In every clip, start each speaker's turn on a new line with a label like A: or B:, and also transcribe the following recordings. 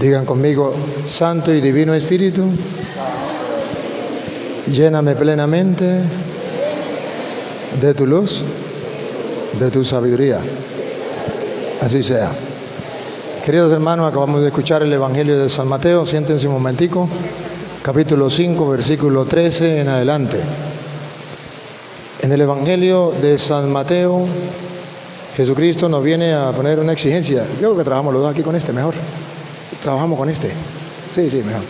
A: Digan conmigo: Santo y Divino Espíritu, lléname plenamente de tu luz, de tu sabiduría. Así sea. Queridos hermanos, acabamos de escuchar el Evangelio de San Mateo. Siéntense un momentico. Capítulo 5, versículo 13 en adelante. En el Evangelio de San Mateo, Jesucristo nos viene a poner una exigencia. Yo creo que trabajamos los dos aquí con este, mejor. Trabajamos con este. Sí, mejor.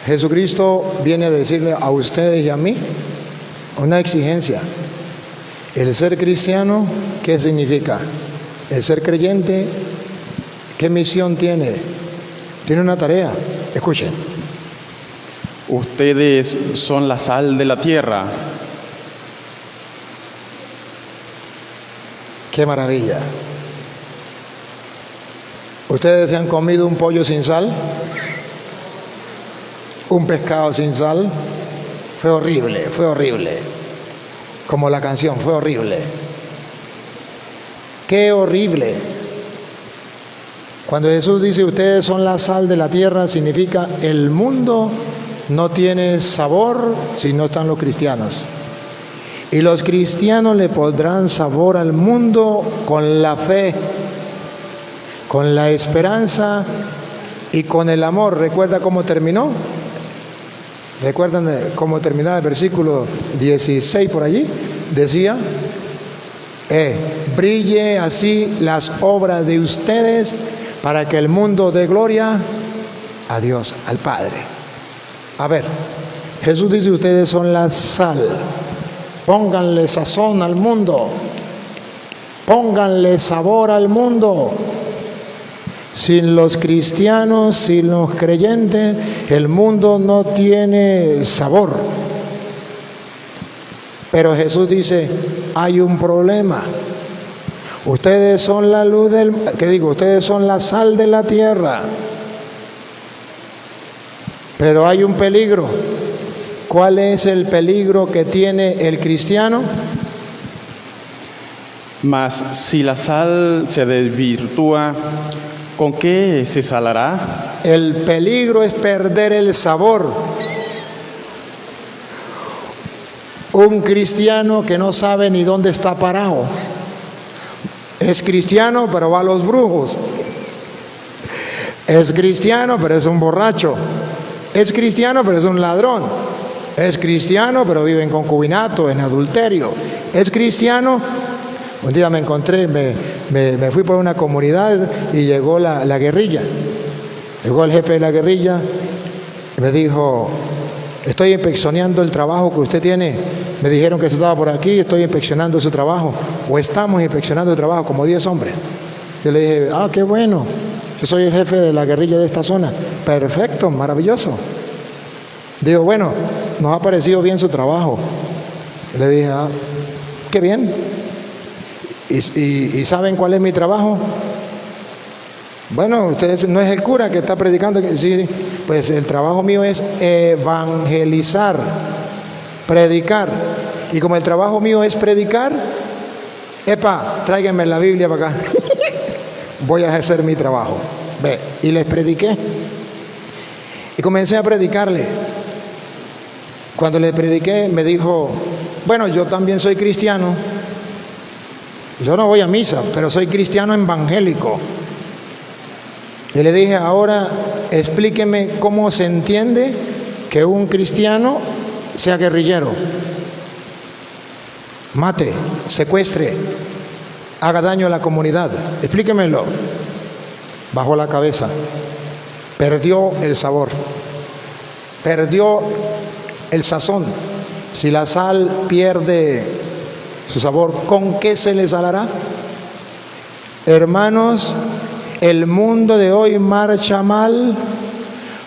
A: Jesucristo viene a decirle a ustedes y a mí una exigencia. El ser cristiano, ¿qué significa? El ser creyente, ¿qué misión tiene? Tiene una tarea. Escuchen.
B: Ustedes son la sal de la tierra.
A: ¡Qué maravilla! ¿Ustedes se han comido un pollo sin sal? ¿Un pescado sin sal? Fue horrible, fue horrible. Como la canción, fue horrible. ¡Qué horrible! Cuando Jesús dice ustedes son la sal de la tierra, significa el mundo no tiene sabor si no están los cristianos. Y los cristianos le pondrán sabor al mundo con la fe, con la esperanza y con el amor. ¿Recuerda cómo terminó? ¿Recuerdan cómo terminaba el versículo 16 por allí? Decía, brille así las obras de ustedes para que el mundo dé gloria a Dios, al Padre. A ver, Jesús dice ustedes son la sal. Pónganle sazón al mundo, pónganle sabor al mundo. Sin los cristianos, sin los creyentes, el mundo no tiene sabor. Pero Jesús dice, hay un problema. Ustedes son la luz del... ¿Qué digo? Ustedes son la sal de la tierra. Pero hay un peligro. ¿Cuál es el peligro que tiene el cristiano?
B: Mas si la sal se desvirtúa, ¿con qué se salará?
A: El peligro es perder el sabor. Un cristiano que no sabe ni dónde está parado. Es cristiano, pero va a los brujos. Es cristiano, pero es un borracho. Es cristiano, pero es un ladrón. Es cristiano, pero vive en concubinato, en adulterio. Es cristiano. Un día me encontré, me fui por una comunidad y llegó la guerrilla. Llegó el jefe de la guerrilla y me dijo, estoy inspeccionando el trabajo que usted tiene. Me dijeron que estaba por aquí, estoy inspeccionando su trabajo. O estamos inspeccionando el trabajo, como 10 hombres. Yo le dije, qué bueno. Yo soy el jefe de la guerrilla de esta zona. Perfecto, maravilloso. Digo, bueno, nos ha parecido bien su trabajo. Le dije, qué bien. ¿Y saben cuál es mi trabajo? Bueno, ustedes no es el cura que está predicando. Sí, pues el trabajo mío es evangelizar, predicar. Y como el trabajo mío es predicar, tráiganme la Biblia para acá. Voy a hacer mi trabajo. Ve, y les prediqué. Y comencé a predicarle. Cuando le prediqué, me dijo, bueno, yo también soy cristiano. Yo no voy a misa, pero soy cristiano evangélico. Y le dije, ahora explíqueme cómo se entiende que un cristiano sea guerrillero. Mate, secuestre, haga daño a la comunidad. Explíquemelo. Bajó la cabeza. Perdió el sabor. Perdió el sazón. Si la sal pierde su sabor, ¿con qué se le salará? Hermanos, el mundo de hoy marcha mal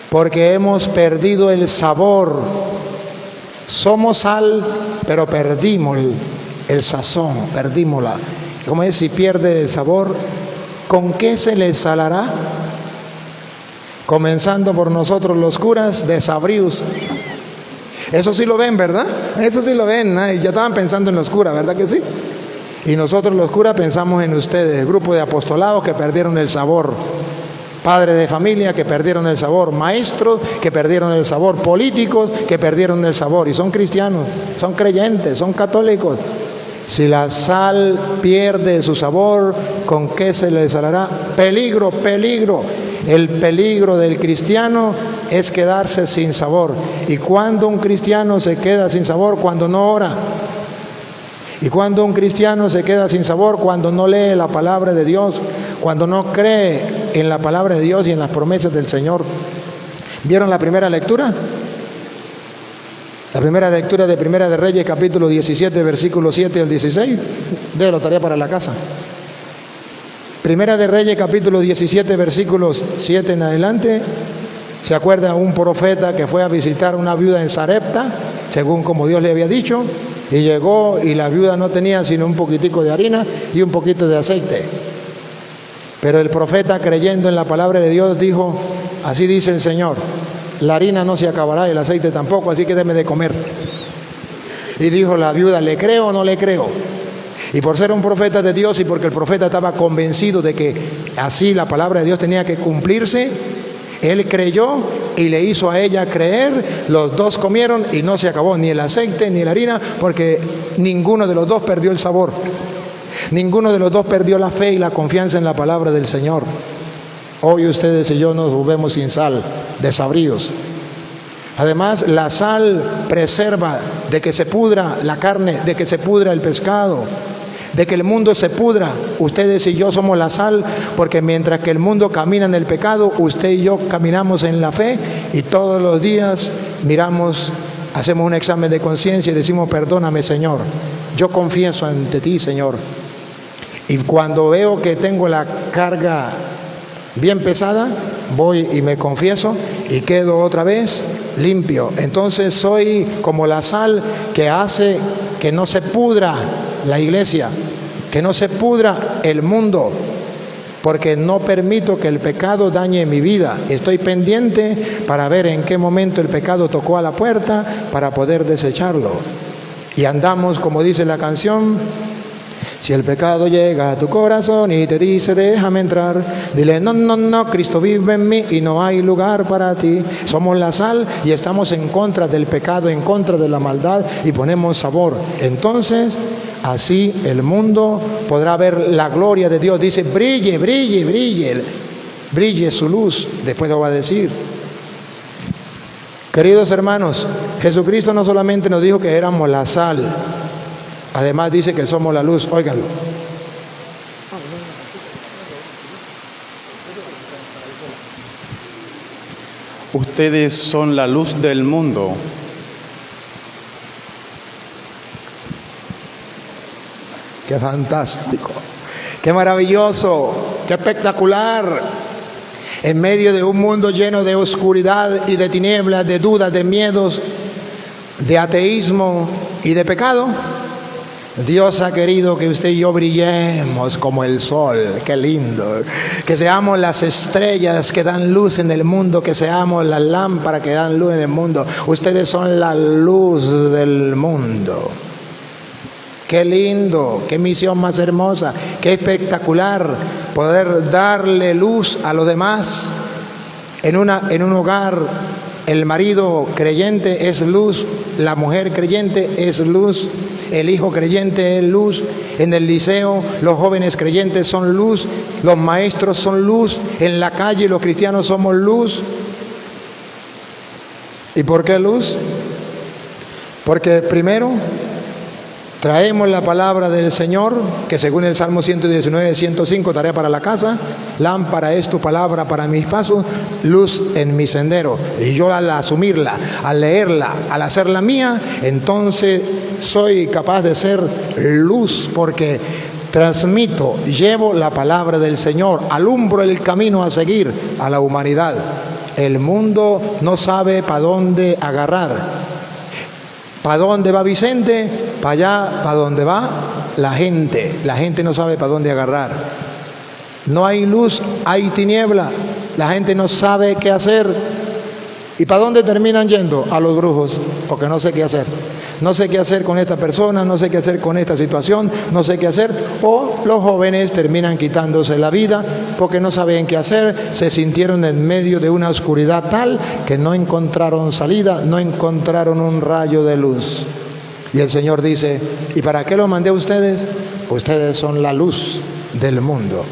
A: porque hemos perdido el sabor. Somos sal, pero perdimos el sazón, perdimosla. Como es, si pierde el sabor, ¿con qué se le salará? Comenzando por nosotros los curas, desabrios. Eso sí lo ven, ¿verdad? Eso sí lo ven, ¿eh? Ya estaban pensando en los curas, ¿verdad que sí? Y nosotros los curas pensamos en ustedes, el grupo de apostolados que perdieron el sabor. padres de familia que perdieron el sabor, maestros que perdieron el sabor, políticos que perdieron el sabor, y son cristianos, son creyentes, son católicos. Si la sal pierde su sabor, ¿con qué se le salará? Peligro, peligro. El peligro del cristiano es quedarse sin sabor. ¿Y cuando un cristiano se queda sin sabor? Cuando no ora. ¿Y cuando un cristiano se queda sin sabor? Cuando no lee la palabra de Dios, cuando no cree en la palabra de Dios y en las promesas del Señor. ¿Vieron la primera lectura? La primera lectura de Primera de Reyes, capítulo 17, versículos 7 al 16. Déjalo, tarea para la casa. Primera de Reyes, capítulo 17, versículos 7 en adelante. ¿Se acuerda un profeta que fue a visitar a una viuda en Sarepta, según como Dios le había dicho? Y llegó y la viuda no tenía sino un poquitico de harina y un poquito de aceite. Pero el profeta, creyendo en la palabra de Dios, dijo: así dice el Señor, la harina no se acabará y el aceite tampoco, así que déme de comer. Y dijo la viuda: ¿le creo o no le creo? Y por ser un profeta de Dios y porque el profeta estaba convencido de que así la palabra de Dios tenía que cumplirse, él creyó y le hizo a ella creer. Los dos comieron y no se acabó ni el aceite ni la harina, porque ninguno de los dos perdió el sabor. Ninguno de los dos perdió la fe y la confianza en la palabra del Señor. Hoy ustedes y yo nos volvemos sin sal, desabridos. Además, la sal preserva de que se pudra la carne, de que se pudra el pescado, de que el mundo se pudra. Ustedes y yo somos la sal, porque mientras que el mundo camina en el pecado, usted y yo caminamos en la fe, y todos los días miramos, hacemos un examen de conciencia y decimos: perdóname, Señor, yo confieso ante ti, Señor. Y cuando veo que tengo la carga bien pesada, voy y me confieso y quedo otra vez limpio. Entonces soy como la sal que hace que no se pudra la iglesia, que no se pudra el mundo, porque no permito que el pecado dañe mi vida. Estoy pendiente para ver en qué momento el pecado tocó a la puerta para poder desecharlo. Y andamos, como dice la canción: si el pecado llega a tu corazón y te dice déjame entrar, dile no, no, no, Cristo vive en mí y no hay lugar para ti. Somos la sal y estamos en contra del pecado, en contra de la maldad, y ponemos sabor. Entonces, así el mundo podrá ver la gloria de Dios. Dice: brille, brille, brille, brille su luz. Después lo va a decir. Queridos hermanos, Jesucristo no solamente nos dijo que éramos la sal, además dice que somos la luz. Óiganlo.
B: Ustedes son la luz del mundo.
A: Qué fantástico, qué maravilloso, qué espectacular. En medio de un mundo lleno de oscuridad y de tinieblas, de dudas, de miedos, de ateísmo y de pecado, Dios ha querido que usted y yo brillemos como el sol. Qué lindo. Que seamos las estrellas que dan luz en el mundo, que seamos las lámparas que dan luz en el mundo. Ustedes son la luz del mundo. Qué lindo, qué misión más hermosa, qué espectacular poder darle luz a los demás. En un hogar, el marido creyente es luz, la mujer creyente es luz, el hijo creyente es luz. En el liceo, los jóvenes creyentes son luz, los maestros son luz, en la calle los cristianos somos luz. ¿Y por qué luz? Porque primero traemos la palabra del Señor, que según el Salmo 119, 105, tarea para la casa: lámpara es tu palabra para mis pasos, luz en mi sendero. Y yo al asumirla, al leerla, al hacerla mía, entonces soy capaz de ser luz, porque transmito, llevo la palabra del Señor, alumbro el camino a seguir a la humanidad. El mundo no sabe para dónde agarrar. ¿Para dónde va Vicente? Para allá, para dónde va la gente. La gente no sabe para dónde agarrar. No hay luz, hay tiniebla. La gente no sabe qué hacer. ¿Y para dónde terminan yendo? A los brujos, porque no sé qué hacer. no sé qué hacer con esta persona, no sé qué hacer con esta situación, no sé qué hacer. O los jóvenes terminan quitándose la vida porque no saben qué hacer, se sintieron en medio de una oscuridad tal que no encontraron salida, no encontraron un rayo de luz. Y el Señor dice, ¿y para qué los mandé a ustedes? Ustedes son la luz del mundo.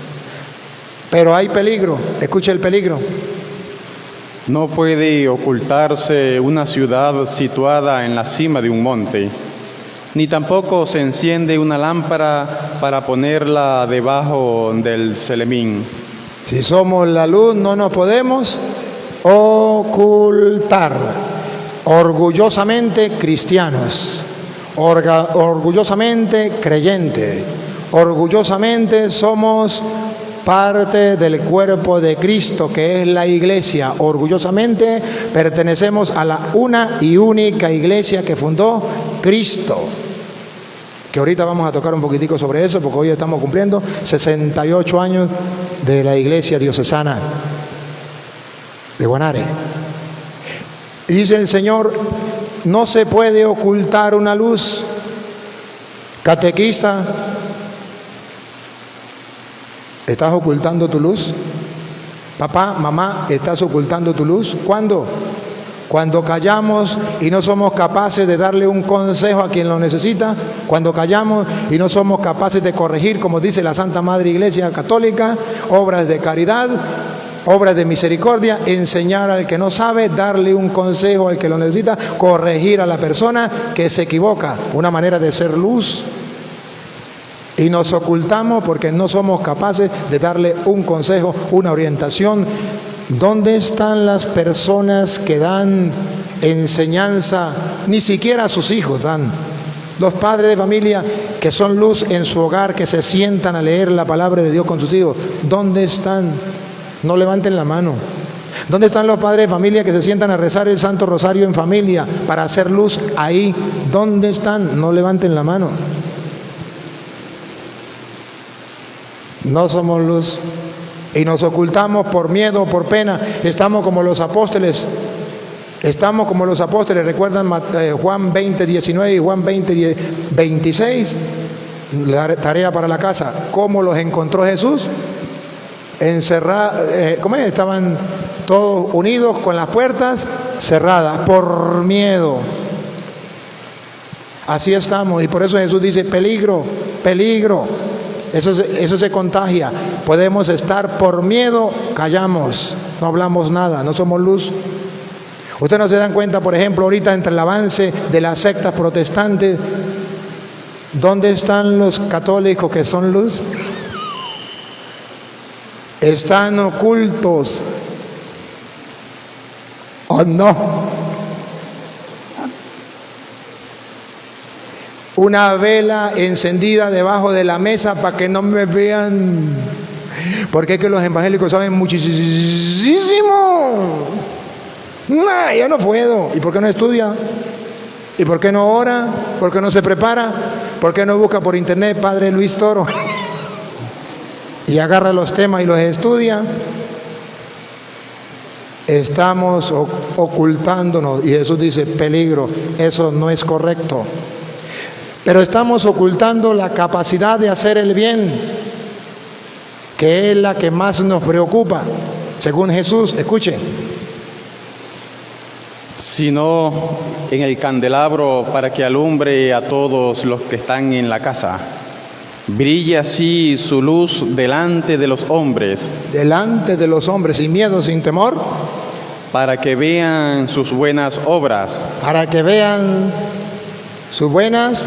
A: Pero hay peligro, escuche el peligro.
B: No puede ocultarse una ciudad situada en la cima de un monte, ni tampoco se enciende una lámpara para ponerla debajo del celemín.
A: Si somos la luz, no nos podemos ocultar. Orgullosamente cristianos, orgullosamente creyentes, orgullosamente somos parte del cuerpo de Cristo, que es la iglesia. Orgullosamente pertenecemos a la una y única iglesia que fundó Cristo. Que ahorita vamos a tocar un poquitico sobre eso, porque hoy estamos cumpliendo 68 años de la iglesia diocesana de Guanare. Y dice el Señor, no se puede ocultar una luz. Catequista, ¿estás ocultando tu luz? Papá, mamá, ¿estás ocultando tu luz? ¿Cuándo? Cuando callamos y no somos capaces de darle un consejo a quien lo necesita, cuando callamos y no somos capaces de corregir, como dice la Santa Madre Iglesia Católica, obras de caridad, obras de misericordia, enseñar al que no sabe, darle un consejo al que lo necesita, corregir a la persona que se equivoca, una manera de ser luz. Y nos ocultamos porque no somos capaces de darle un consejo, una orientación. ¿Dónde están las personas que dan enseñanza? Ni siquiera a sus hijos dan. Los padres de familia que son luz en su hogar, que se sientan a leer la palabra de Dios con sus hijos. ¿Dónde están? No levanten la mano. ¿Dónde están los padres de familia que se sientan a rezar el Santo Rosario en familia para hacer luz ahí? ¿Dónde están? No levanten la mano. No somos luz y nos ocultamos por miedo, por pena. Estamos como los apóstoles. Estamos como los apóstoles. ¿Recuerdan Juan 20:19 y Juan 20:26? La tarea para la casa. ¿Cómo los encontró Jesús? Encerrados. ¿Cómo es? Estaban todos unidos con las puertas cerradas por miedo. Así estamos. Y por eso Jesús dice, peligro, peligro. Eso se contagia. Podemos estar por miedo, callamos, no hablamos nada, no somos luz. Ustedes no se dan cuenta, por ejemplo, ahorita entre el avance de las sectas protestantes, ¿dónde están los católicos que son luz? Están ocultos. ¿O no? Una vela encendida debajo de la mesa para que no me vean. Porque es que los evangélicos saben muchísimo. No, yo no puedo. ¿Y por qué no estudia? ¿Y por qué no ora? ¿Por qué no se prepara? ¿Por qué no busca por internet Padre Luis Toro? Y agarra los temas y los estudia. Estamos ocultándonos. Y Jesús dice, peligro, eso no es correcto. Pero estamos ocultando la capacidad de hacer el bien, que es la que más nos preocupa, según Jesús. Escuche.
B: Sino en el candelabro para que alumbre a todos los que están en la casa. Brilla así su luz delante de los hombres. Delante de los hombres, sin miedo, sin temor. Para que vean sus buenas obras. Para que vean sus buenas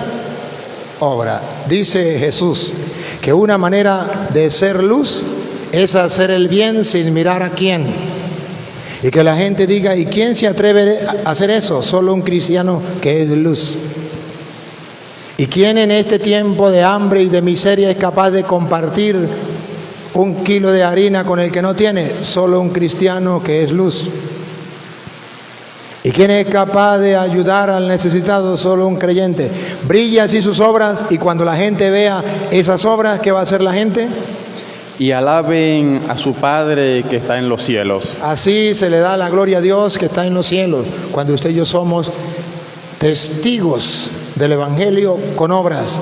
B: obras. Dice Jesús que una manera de ser luz es hacer el bien sin mirar a quién. Y que la gente diga, ¿y quién se atreve a hacer eso? Solo un cristiano que es luz. ¿Y quién en este tiempo de hambre y de miseria es capaz de compartir 1 kilo de harina con el que no tiene? Solo un cristiano que es luz. ¿Y quién es capaz de ayudar al necesitado? Solo un creyente. Brilla así sus obras, y cuando la gente vea esas obras, ¿qué va a hacer la gente? Y alaben a su Padre que está en los cielos. Así se le da la gloria a Dios que está en los cielos. Cuando usted y yo somos
A: testigos del Evangelio con obras,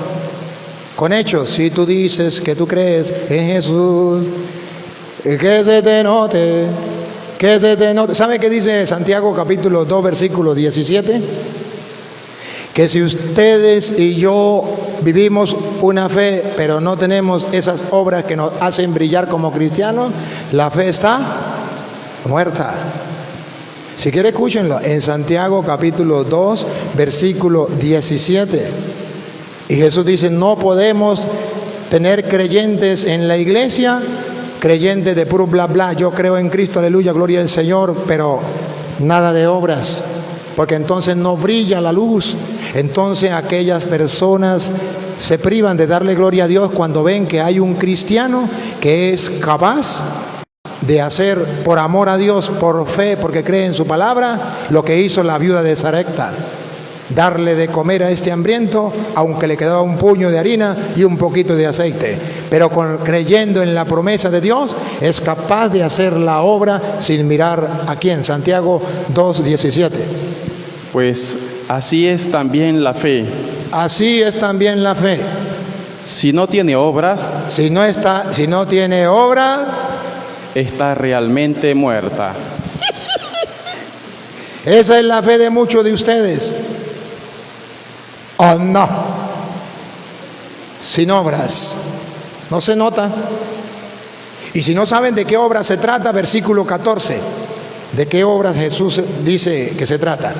A: con hechos. Si tú dices que tú crees en Jesús, que se te note, que se te note. ¿Sabe qué dice Santiago capítulo 2 versículo 17? Que si ustedes y yo vivimos una fe, pero no tenemos esas obras que nos hacen brillar como cristianos, la fe está muerta. Si quiere, escúchenlo, en Santiago capítulo 2, versículo 17. Y Jesús dice, no podemos tener creyentes en la iglesia, creyentes de puro bla bla, yo creo en Cristo, aleluya, gloria al Señor, pero nada de obras, porque entonces no brilla la luz. Entonces aquellas personas se privan de darle gloria a Dios cuando ven que hay un cristiano que es capaz de hacer por amor a Dios, por fe, porque cree en su palabra, lo que hizo la viuda de Sarepta: darle de comer a este hambriento, aunque le quedaba un puño de harina y un poquito de aceite. Pero creyendo en la promesa de Dios, es capaz de hacer la obra sin mirar a quién. Santiago 2:17.
B: Pues así es también la fe.
A: Así es también la fe.
B: Si no tiene obras,
A: si no tiene obra,
B: está realmente muerta.
A: Esa es la fe de muchos de ustedes. ¿O no? Sin obras. No se nota. Y si no saben de qué obra se trata, versículo 14. ¿De qué obras Jesús dice que se trata?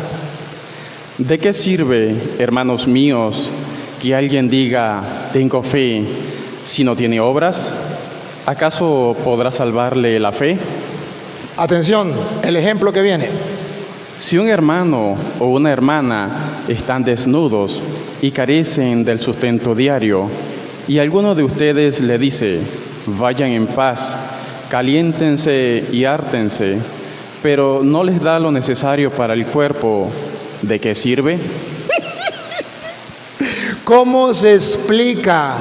B: ¿De qué sirve, hermanos míos, que alguien diga, tengo fe, si no tiene obras? ¿Acaso podrá salvarle la fe?
A: Atención, el ejemplo que viene.
B: Si un hermano o una hermana están desnudos y carecen del sustento diario, y alguno de ustedes le dice, vayan en paz, caliéntense y hártense, pero no les da lo necesario para el cuerpo, ¿de qué sirve?
A: ¿Cómo se explica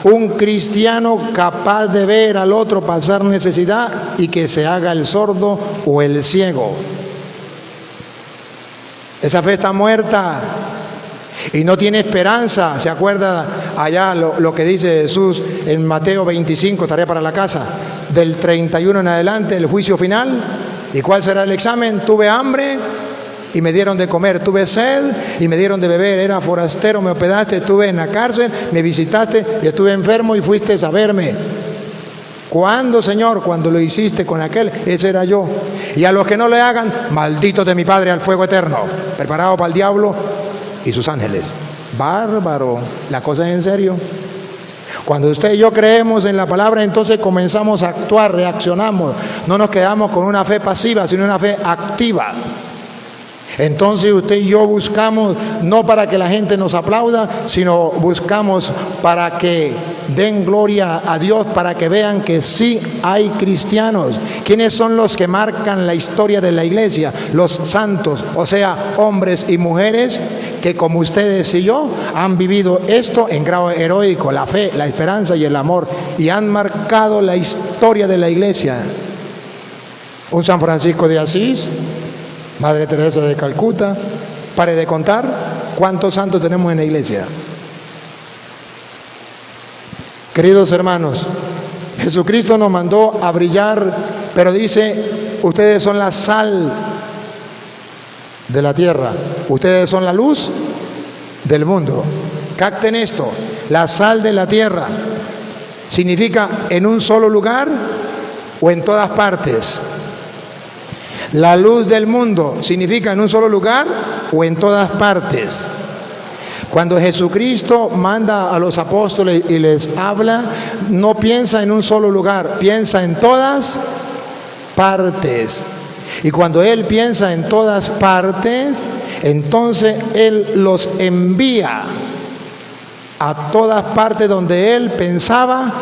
A: un cristiano capaz de ver al otro pasar necesidad y que se haga el sordo o el ciego? Esa fe está muerta y no tiene esperanza. ¿Se acuerda allá lo que dice Jesús en Mateo 25, tarea para la casa, del 31 en adelante, el juicio final? ¿Y cuál será el examen? Tuve hambre y me dieron de comer, tuve sed y me dieron de beber, era forastero, me hospedaste, estuve en la cárcel, me visitaste y estuve enfermo y fuiste a verme. ¿Cuándo, Señor? Cuando lo hiciste con aquel, ese era yo. Y a los que no le hagan, malditos de mi Padre al fuego eterno, preparado para el diablo y sus ángeles. Bárbaro, la cosa es en serio. Cuando usted y yo creemos en la palabra, entonces comenzamos a actuar, reaccionamos. No nos quedamos con una fe pasiva, sino una fe activa. Entonces usted y yo buscamos no para que la gente nos aplauda, sino buscamos para que den gloria a Dios, para que vean que sí hay cristianos. ¿Quiénes son los que marcan la historia de la iglesia? Los santos, o sea, hombres y mujeres que como ustedes y yo han vivido esto en grado heroico, la fe, la esperanza y el amor, y han marcado la historia de la iglesia. Un San Francisco de Asís, Madre Teresa de Calcuta. Pare de contar cuántos santos tenemos en la iglesia. Queridos hermanos, Jesucristo nos mandó a brillar, pero dice, ustedes son la sal de la tierra, ustedes son la luz del mundo. Capten esto, la sal de la tierra significa en un solo lugar o en todas partes. La luz del mundo significa en un solo lugar o en todas partes. Cuando Jesucristo manda a los apóstoles y les habla, no piensa en un solo lugar, piensa en todas partes. Y cuando Él piensa en todas partes, entonces Él los envía a todas partes donde Él pensaba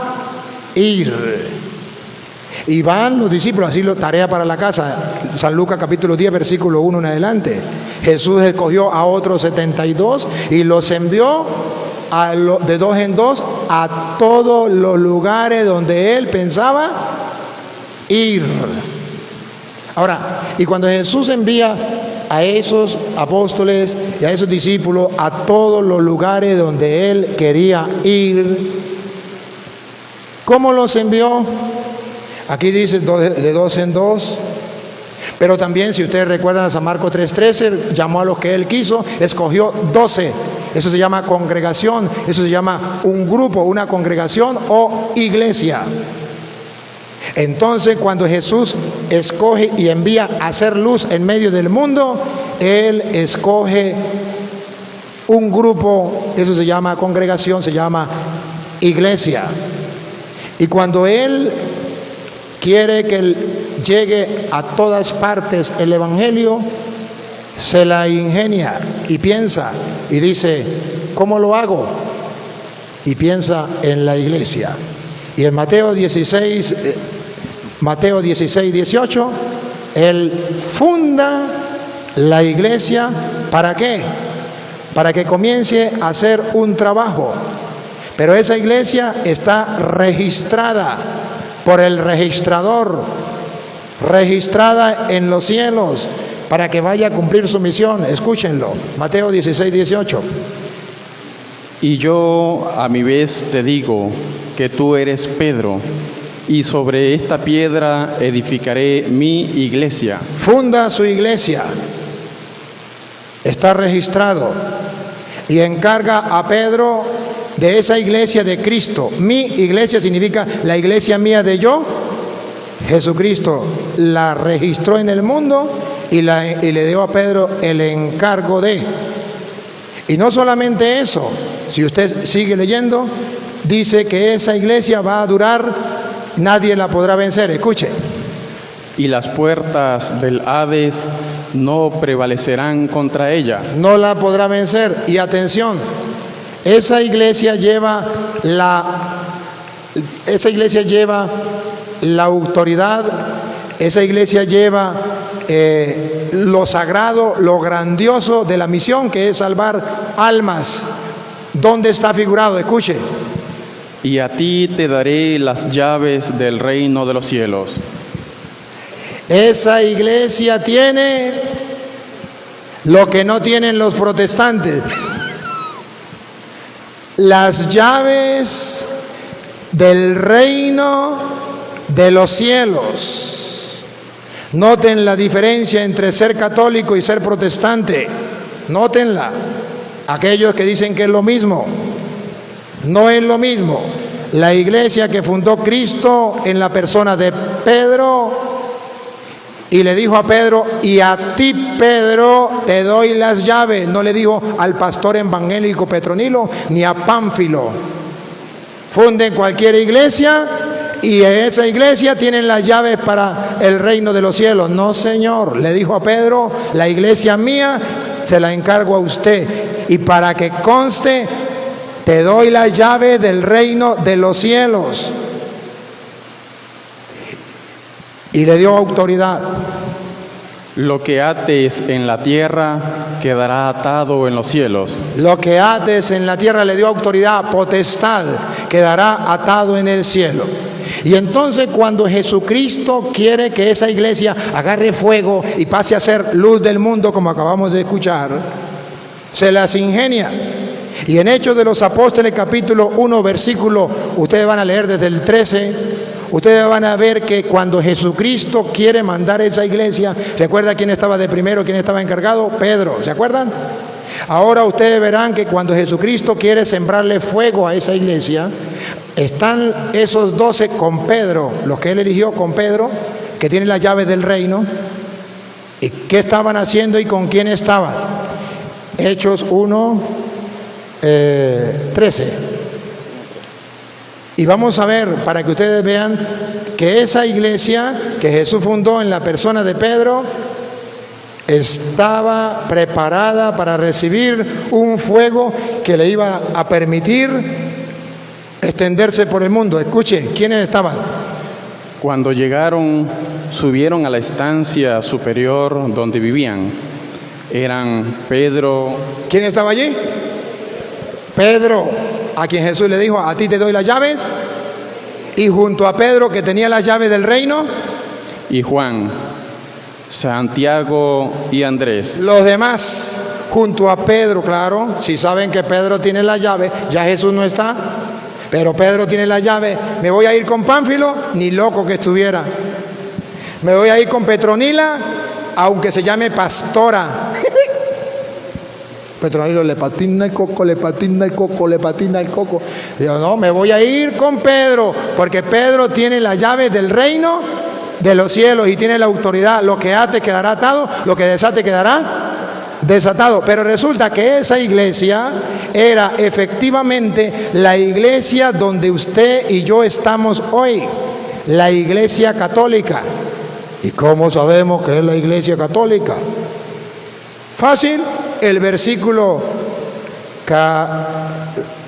A: ir. Y van los discípulos, así tarea para la casa, San Lucas capítulo 10, versículo 1 en adelante. Jesús escogió a otros 72 y los envió de dos en dos a todos los lugares donde Él pensaba ir. Ahora, y cuando Jesús envía a esos apóstoles y a esos discípulos a todos los lugares donde Él quería ir, ¿cómo los envió? Aquí dice de dos en dos. Pero también, si ustedes recuerdan a San Marcos 3:13, llamó a los que Él quiso, escogió 12. Eso se llama congregación, eso se llama un grupo, una congregación o iglesia. Entonces, cuando Jesús escoge y envía a hacer luz en medio del mundo, Él escoge un grupo, eso se llama congregación, se llama iglesia. Y cuando Él quiere que llegue a todas partes el Evangelio, se la ingenia y piensa y dice, ¿cómo lo hago? Y piensa en la iglesia. Y en Mateo 16, 18, Él funda la iglesia. ¿Para qué? Para que comience a hacer un trabajo. Pero esa iglesia está registrada por el registrador, registrada en los cielos, para que vaya a cumplir su misión. Escúchenlo, Mateo 16, 18.
B: Y yo a mi vez te digo que tú eres Pedro, y sobre esta piedra edificaré mi iglesia.
A: Funda su iglesia, está registrado, y encarga a Pedro de esa iglesia de Cristo. Mi iglesia significa la iglesia mía de yo. Jesucristo la registró en el mundo y le dio a Pedro el encargo de. Y no solamente eso, si usted sigue leyendo, dice que esa iglesia va a durar, nadie la podrá vencer. Escuche.
B: Y las puertas del Hades no prevalecerán contra ella.
A: No la podrá vencer. Y atención, esa iglesia lleva la autoridad, esa iglesia lleva lo sagrado, lo grandioso de la misión, que es salvar almas. ¿Dónde está figurado? Escuche.
B: Y a ti te daré las llaves del reino de los cielos.
A: Esa iglesia tiene lo que no tienen los protestantes: las llaves del reino de los cielos. Noten la diferencia entre ser católico y ser protestante. Nótenla. Aquellos que dicen que es lo mismo, no es lo mismo. La iglesia que fundó Cristo en la persona de Pedro, y le dijo a Pedro, y a ti, Pedro, te doy las llaves. No le dijo al pastor evangélico Petronilo ni a Pánfilo. Funden cualquier iglesia y en esa iglesia tienen las llaves para el reino de los cielos. No, señor. Le dijo a Pedro, la iglesia mía se la encargo a usted. Y para que conste, te doy la llave del reino de los cielos. Y le dio autoridad.
B: Lo que ates en la tierra quedará atado en los cielos.
A: Lo que ates en la tierra, le dio autoridad, potestad, quedará atado en el cielo. Y entonces, cuando Jesucristo quiere que esa iglesia agarre fuego y pase a ser luz del mundo, como acabamos de escuchar, se las ingenia. Y en Hechos de los Apóstoles, capítulo 1, versículo, ustedes van a leer desde el 13, ustedes van a ver que cuando Jesucristo quiere mandar esa iglesia, ¿se acuerda quién estaba de primero, quién estaba encargado? Pedro, ¿se acuerdan? Ahora ustedes verán que cuando Jesucristo quiere sembrarle fuego a esa iglesia, están esos 12 con Pedro, los que él eligió con Pedro, que tienen las llaves del reino. ¿Y qué estaban haciendo y con quién estaban? Hechos 1, 13. Y vamos a ver, para que ustedes vean que esa iglesia que Jesús fundó en la persona de Pedro estaba preparada para recibir un fuego que le iba a permitir extenderse por el mundo. Escuche, ¿quiénes estaban?
B: Cuando llegaron, subieron a la estancia superior donde vivían. Eran Pedro.
A: ¿Quién estaba allí? Pedro, a quien Jesús le dijo, a ti te doy las llaves. Y junto a Pedro, que tenía las llaves del reino,
B: y Juan, Santiago y Andrés.
A: Los demás, junto a Pedro, claro, si saben que Pedro tiene la llave, ya Jesús no está, pero Pedro tiene la llave. Me voy a ir con Pánfilo, ni loco que estuviera. Me voy a ir con Petronila, aunque se llame pastora. Petronila le patina el coco, le patina el coco, le patina el coco. Digo, no, me voy a ir con Pedro, porque Pedro tiene la llave del reino de los cielos y tiene la autoridad. Lo que ate quedará atado, lo que desate quedará desatado. Pero resulta que esa iglesia era efectivamente la iglesia donde usted y yo estamos hoy, la iglesia católica. ¿Y cómo sabemos que es la iglesia católica? Fácil, el versículo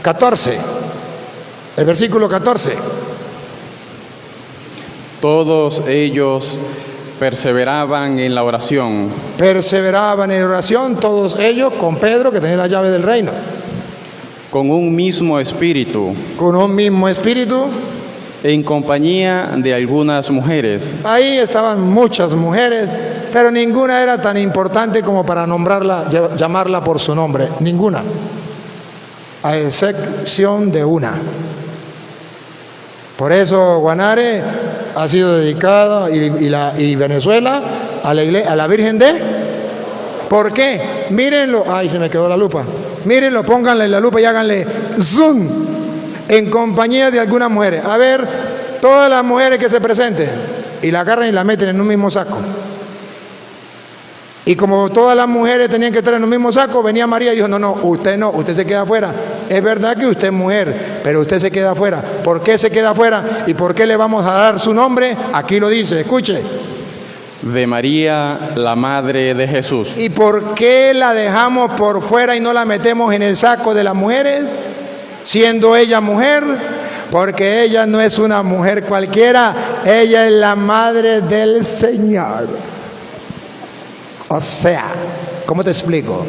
A: 14. El versículo 14.
B: Todos ellos perseveraban en la oración.
A: Perseveraban en oración, todos ellos con Pedro, que tenía la llave del reino.
B: Con un mismo espíritu.
A: Con un mismo espíritu.
B: En compañía de algunas mujeres.
A: Ahí estaban muchas mujeres, pero ninguna era tan importante como para nombrarla, llamarla por su nombre. Ninguna. A excepción de una. Por eso Guanare ha sido dedicada y Venezuela a la Virgen de... ¿Por qué? Mírenlo. Ay, se me quedó la lupa. Mírenlo, pónganle la lupa y háganle zoom. En compañía de algunas mujeres. A ver, todas las mujeres que se presenten. Y la agarran y la meten en un mismo saco. Y como todas las mujeres tenían que estar en un mismo saco, venía María y dijo, no, usted se queda afuera. Es verdad que usted es mujer, pero usted se queda afuera. ¿Por qué se queda afuera? ¿Y por qué le vamos a dar su nombre? Aquí lo dice, escuche.
B: De María, la madre de Jesús.
A: ¿Y por qué la dejamos por fuera y no la metemos en el saco de las mujeres? Siendo ella mujer, porque ella no es una mujer cualquiera, ella es la madre del Señor. O sea, ¿cómo te explico?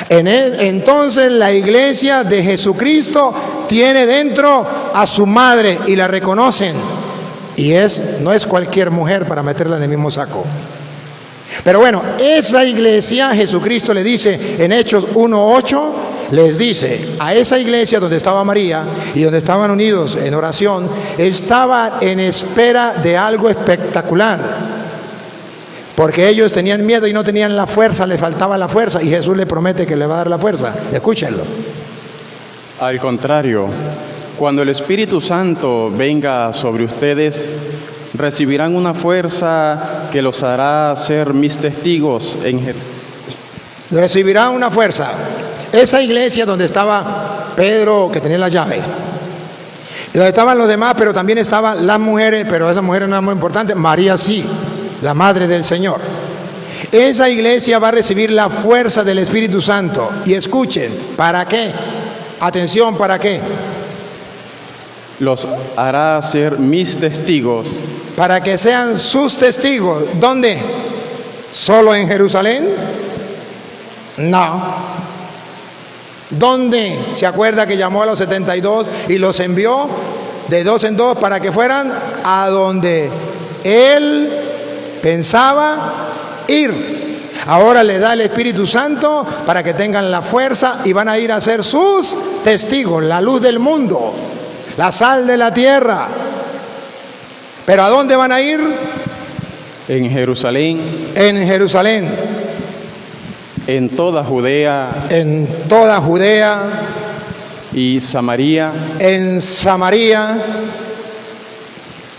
A: Entonces la iglesia de Jesucristo tiene dentro a su madre y la reconocen. Y no es cualquier mujer para meterla en el mismo saco. Pero bueno, esa iglesia, Jesucristo le dice en Hechos 1:8, les dice, a esa iglesia donde estaba María y donde estaban unidos en oración, estaban en espera de algo espectacular. Porque ellos tenían miedo y no tenían la fuerza, les faltaba la fuerza, y Jesús le promete que le va a dar la fuerza. Escúchenlo.
B: Al contrario, cuando el Espíritu Santo venga sobre ustedes, recibirán una fuerza que los hará ser mis testigos en Jerusalén.
A: Recibirán una fuerza. Esa iglesia donde estaba Pedro, que tenía la llave, y donde estaban los demás, pero también estaban las mujeres, pero esas mujeres no eran muy importantes, María sí, la madre del Señor. Esa iglesia va a recibir la fuerza del Espíritu Santo. Y escuchen, ¿para qué? Atención, ¿para qué?
B: Los hará ser mis testigos.
A: Para que sean sus testigos. ¿Dónde? ¿Solo en Jerusalén? No. ¿Dónde? ¿Se acuerda que llamó a los 72 y los envió de dos en dos para que fueran a donde Él pensaba ir? Ahora le da el Espíritu Santo para que tengan la fuerza y van a ir a ser sus testigos, la luz del mundo, la sal de la tierra. ¿Pero a dónde van a ir?
B: En Jerusalén.
A: En Jerusalén.
B: En toda Judea.
A: En toda Judea.
B: Y Samaria.
A: En Samaria.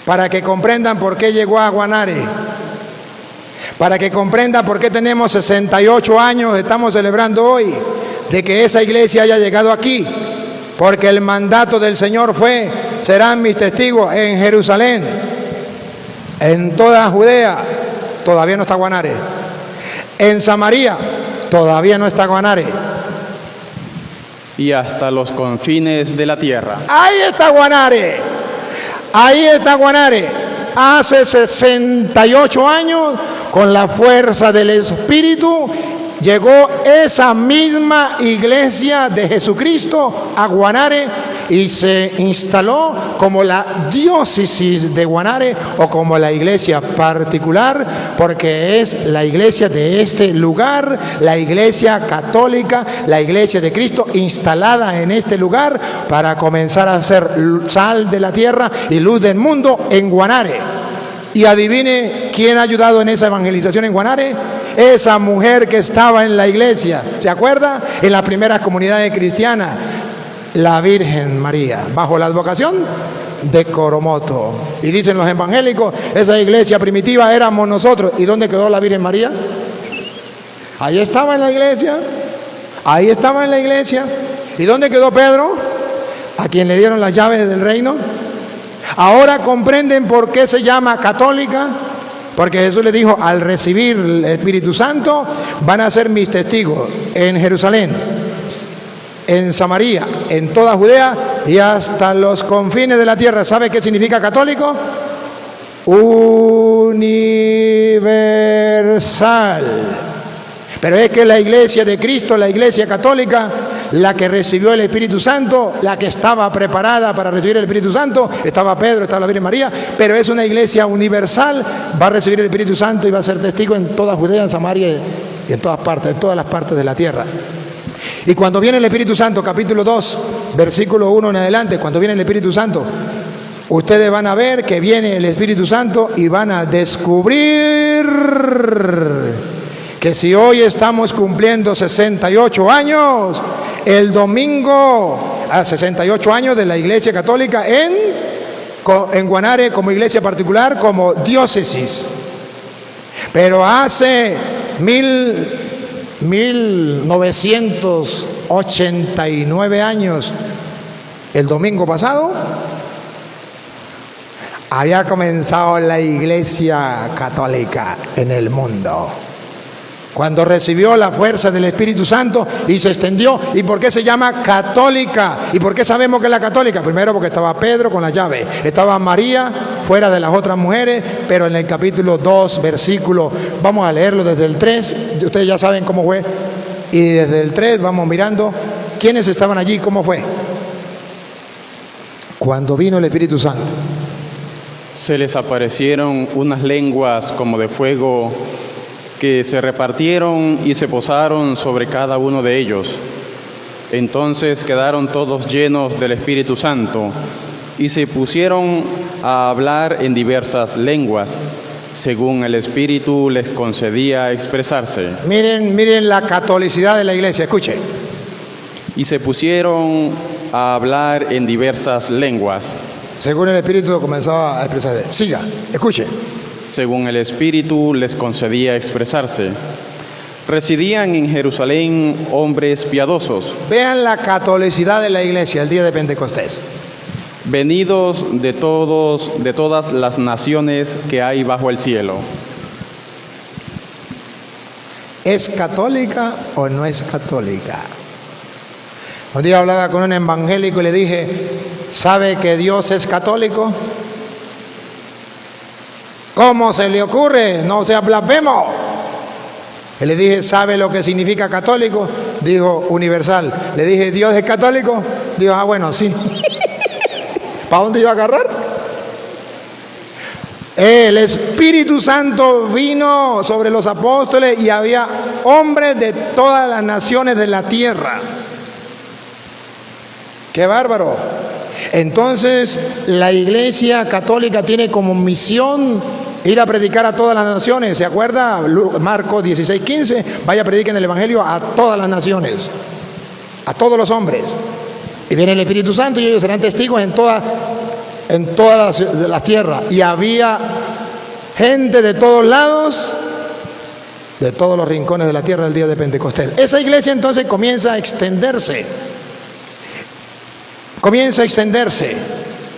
A: Para que comprendan por qué llegó a Guanare. Para que comprendan por qué tenemos 68 años, estamos celebrando hoy, de que esa iglesia haya llegado aquí. Porque el mandato del Señor fue, serán mis testigos en Jerusalén, en toda Judea, todavía no está Guanare, en Samaria, todavía no está Guanare,
B: y hasta los confines de la tierra.
A: Ahí está Guanare, ahí está Guanare. Hace 68 años, con la fuerza del Espíritu, llegó esa misma iglesia de Jesucristo a Guanare, y se instaló como la diócesis de Guanare o como la iglesia particular, porque es la iglesia de este lugar, la iglesia católica, la iglesia de Cristo instalada en este lugar para comenzar a ser sal de la tierra y luz del mundo en Guanare. Y adivine quién ha ayudado en esa evangelización en Guanare. Esa mujer que estaba en la iglesia, ¿se acuerda? En las primeras comunidades cristianas, la Virgen María, bajo la advocación de Coromoto. Y dicen los evangélicos, esa iglesia primitiva éramos nosotros. ¿Y dónde quedó la Virgen María? Ahí estaba en la iglesia. Ahí estaba en la iglesia. ¿Y dónde quedó Pedro? A quien le dieron las llaves del reino. Ahora comprenden por qué se llama católica, porque Jesús le dijo, al recibir el Espíritu Santo, van a ser mis testigos en Jerusalén, en Samaria, en toda Judea y hasta los confines de la tierra. ¿Sabe qué significa católico? Universal. Pero es que la iglesia de Cristo, la iglesia católica, la que recibió el Espíritu Santo, la que estaba preparada para recibir el Espíritu Santo, estaba Pedro, estaba la Virgen María, pero es una iglesia universal, va a recibir el Espíritu Santo y va a ser testigo en toda Judea, en Samaria y en todas partes, en todas las partes de la tierra. Y cuando viene el Espíritu Santo, capítulo 2, versículo 1 en adelante, cuando viene el Espíritu Santo, ustedes van a ver que viene el Espíritu Santo y van a descubrir que si hoy estamos cumpliendo 68 años, el domingo, a 68 años de la Iglesia Católica en Guanare como iglesia particular, como diócesis. Pero hace 1989 años, el domingo pasado, había comenzado la Iglesia Católica en el mundo. Cuando recibió la fuerza del Espíritu Santo y se extendió. ¿Y por qué se llama católica? ¿Y por qué sabemos que es la católica? Primero porque estaba Pedro con la llave, estaba María fuera de las otras mujeres, pero en el capítulo 2, versículo, vamos a leerlo desde el 3, ustedes ya saben cómo fue, y desde el 3 vamos mirando quiénes estaban allí, cómo fue. Cuando vino el Espíritu Santo,
B: se les aparecieron unas lenguas como de fuego que se repartieron y se posaron sobre cada uno de ellos. Entonces quedaron todos llenos del Espíritu Santo y se pusieron a hablar en diversas lenguas, según el Espíritu les concedía expresarse.
A: Miren la catolicidad de la iglesia, escuche.
B: Y se pusieron a hablar en diversas lenguas.
A: Según el Espíritu comenzaba a expresarse. Siga, escuche.
B: Según el Espíritu les concedía expresarse. Residían en Jerusalén hombres piadosos.
A: Vean la catolicidad de la iglesia el día de Pentecostés.
B: Venidos de todas las naciones que hay bajo el cielo.
A: ¿Es católica o no es católica? Un día hablaba con un evangélico y le dije, ¿sabe que Dios es católico? ¿Cómo se le ocurre? No sea blasfemo. Y le dije, ¿sabe lo que significa católico? Dijo, universal. Le dije, ¿Dios es católico? Dijo, ah, bueno, sí. ¿Para dónde iba a agarrar? El Espíritu Santo vino sobre los apóstoles y había hombres de todas las naciones de la tierra. ¡Qué bárbaro! Entonces, la Iglesia Católica tiene como misión ir a predicar a todas las naciones. ¿Se acuerda? Marcos 16:15, vaya, prediquen el Evangelio a todas las naciones, a todos los hombres. Y viene el Espíritu Santo y ellos serán testigos en todas las tierras. Y había gente de todos lados, de todos los rincones de la tierra el día de Pentecostés. Esa iglesia entonces comienza a extenderse.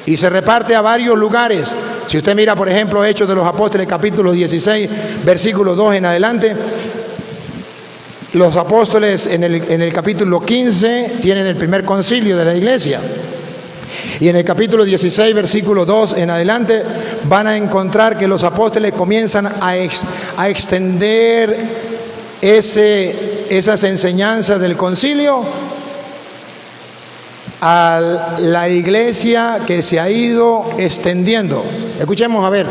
A: Y se reparte a varios lugares. Si usted mira, por ejemplo, Hechos de los Apóstoles, capítulo 16, versículo 2 en adelante, los apóstoles en el capítulo 15 tienen el primer concilio de la iglesia. Y en el capítulo 16, versículo 2 en adelante, van a encontrar que los apóstoles comienzan a extender esas enseñanzas del concilio a la iglesia que se ha ido extendiendo. Escuchemos a ver.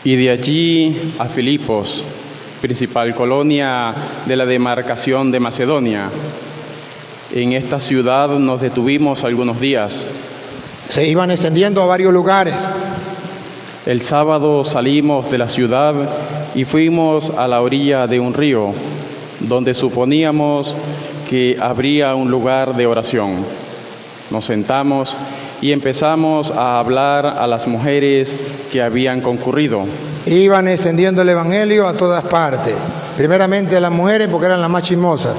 B: Y de allí a Filipos, principal colonia de la demarcación de Macedonia. En esta ciudad nos detuvimos algunos días.
A: Se iban extendiendo a varios lugares.
B: El sábado salimos de la ciudad y fuimos a la orilla de un río, donde suponíamos que habría un lugar de oración. Nos sentamos y empezamos a hablar a las mujeres que habían concurrido.
A: Iban extendiendo el evangelio a todas partes. Primeramente a las mujeres porque eran las más chismosas.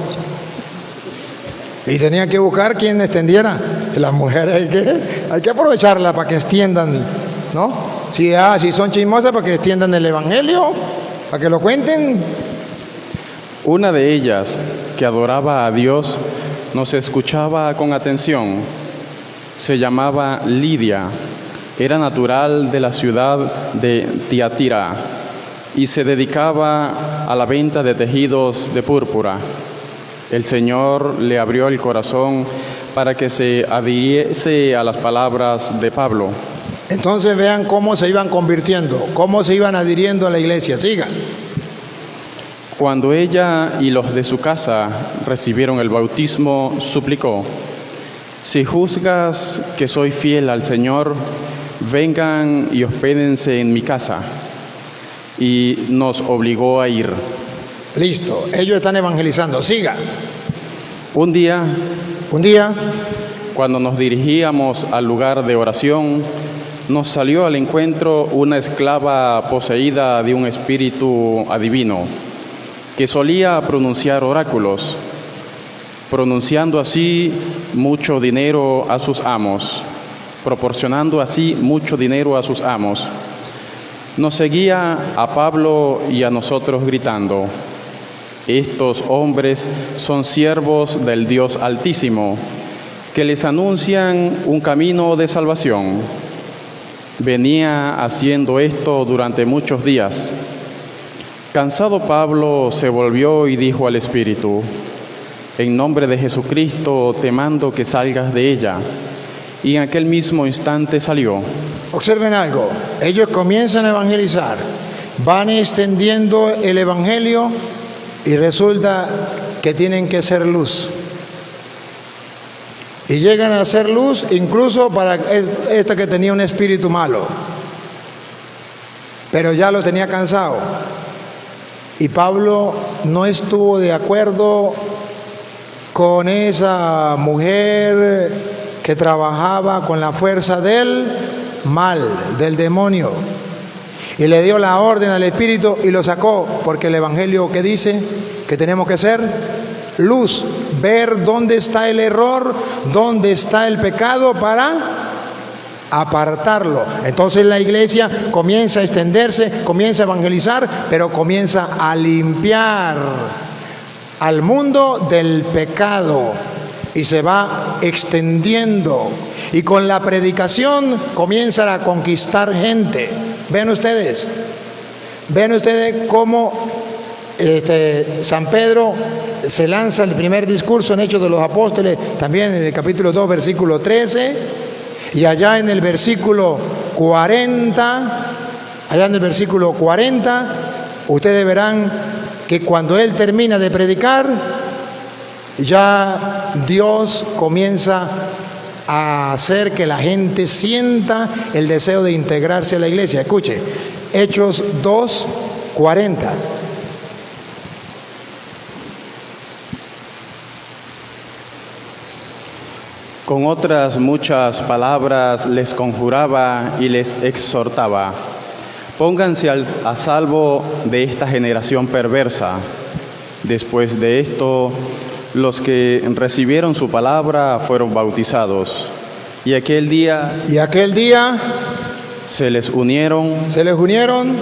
A: Y tenían que buscar quien extendiera. Las mujeres hay que aprovecharlas para que extiendan, ¿no? Si son chismosas, para que extiendan el evangelio, para que lo cuenten.
B: Una de ellas, que adoraba a Dios, nos escuchaba con atención. Se llamaba Lidia, era natural de la ciudad de Tiatira y se dedicaba a la venta de tejidos de púrpura. El Señor le abrió el corazón para que se adhiriese a las palabras de Pablo.
A: Entonces vean cómo se iban convirtiendo, cómo se iban adhiriendo a la iglesia. Sigan.
B: Cuando ella y los de su casa recibieron el bautismo, suplicó: si juzgas que soy fiel al Señor, vengan y hospédense en mi casa. Y nos obligó a ir.
A: Listo, ellos están evangelizando. Siga.
B: Un día, cuando nos dirigíamos al lugar de oración, nos salió al encuentro una esclava poseída de un espíritu adivino, que solía pronunciar oráculos, proporcionando así mucho dinero a sus amos. Nos seguía a Pablo y a nosotros gritando: estos hombres son siervos del Dios Altísimo, que les anuncian un camino de salvación. Venía haciendo esto durante muchos días. Cansado, Pablo se volvió y dijo al espíritu: en nombre de Jesucristo te mando que salgas de ella. Y en aquel mismo instante salió.
A: Observen algo, ellos comienzan a evangelizar, van extendiendo el evangelio y resulta que tienen que ser luz. Y llegan a ser luz incluso para esta que tenía un espíritu malo, pero ya lo tenía cansado. Y Pablo no estuvo de acuerdo con esa mujer que trabajaba con la fuerza del mal, del demonio. Y le dio la orden al espíritu y lo sacó, porque el evangelio que dice que tenemos que ser luz, ver dónde está el error, dónde está el pecado para apartarlo. Entonces la iglesia comienza a extenderse, comienza a evangelizar, pero comienza a limpiar al mundo del pecado y se va extendiendo, y con la predicación comienzan a conquistar gente. Vean ustedes cómo San Pedro se lanza el primer discurso en Hechos de los Apóstoles, también en el capítulo 2, versículo 13, y allá en el versículo 40, ustedes verán que cuando él termina de predicar, ya Dios comienza a hacer que la gente sienta el deseo de integrarse a la iglesia. Escuche, Hechos 2, 40.
B: Con otras muchas palabras les conjuraba y les exhortaba: pónganse a salvo de esta generación perversa. Después de esto, los que recibieron su palabra fueron bautizados. Y aquel día se les unieron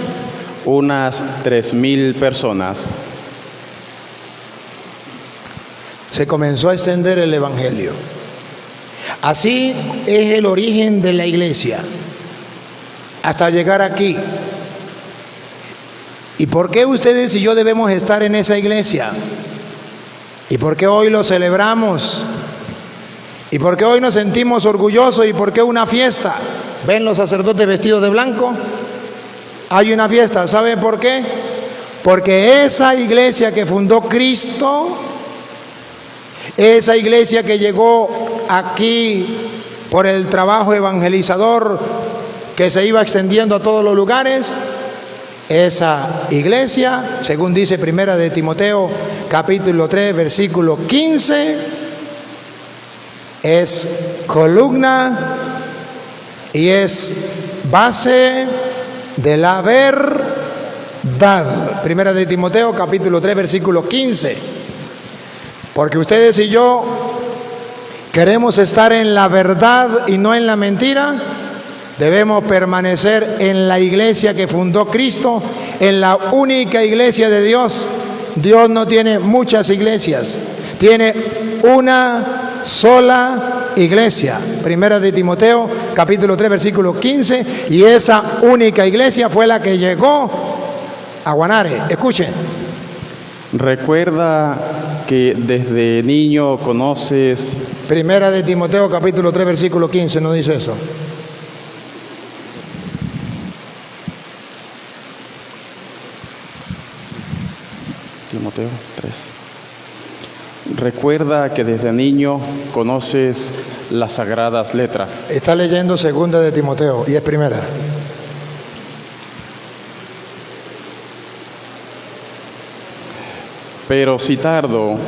B: unas 3,000 personas.
A: Se comenzó a extender el evangelio. Así es el origen de la iglesia, hasta llegar aquí. ¿Y por qué ustedes y yo debemos estar en esa iglesia? ¿Y por qué hoy lo celebramos? ¿Y por qué hoy nos sentimos orgullosos y por qué una fiesta? ¿Ven los sacerdotes vestidos de blanco? Hay una fiesta, ¿saben por qué? Porque esa iglesia que fundó Cristo, esa iglesia que llegó aquí por el trabajo evangelizador que se iba extendiendo a todos los lugares, esa iglesia, según dice Primera de Timoteo, capítulo 3, versículo 15, es columna y es base de la verdad. Primera de Timoteo, capítulo 3, versículo 15. Porque ustedes y yo queremos estar en la verdad y no en la mentira. Debemos permanecer en la iglesia que fundó Cristo, en la única iglesia de Dios. Dios no tiene muchas iglesias, tiene una sola iglesia. Primera de Timoteo, capítulo 3, versículo 15, y esa única iglesia fue la que llegó a Guanare. Escuchen.
B: Recuerda que desde niño conoces...
A: Primera de Timoteo, capítulo 3, versículo 15, ¿no dice eso?
B: Timoteo 3. Recuerda que desde niño conoces las sagradas letras.
A: Está leyendo segunda de Timoteo y es primera.
B: Pero si tardo,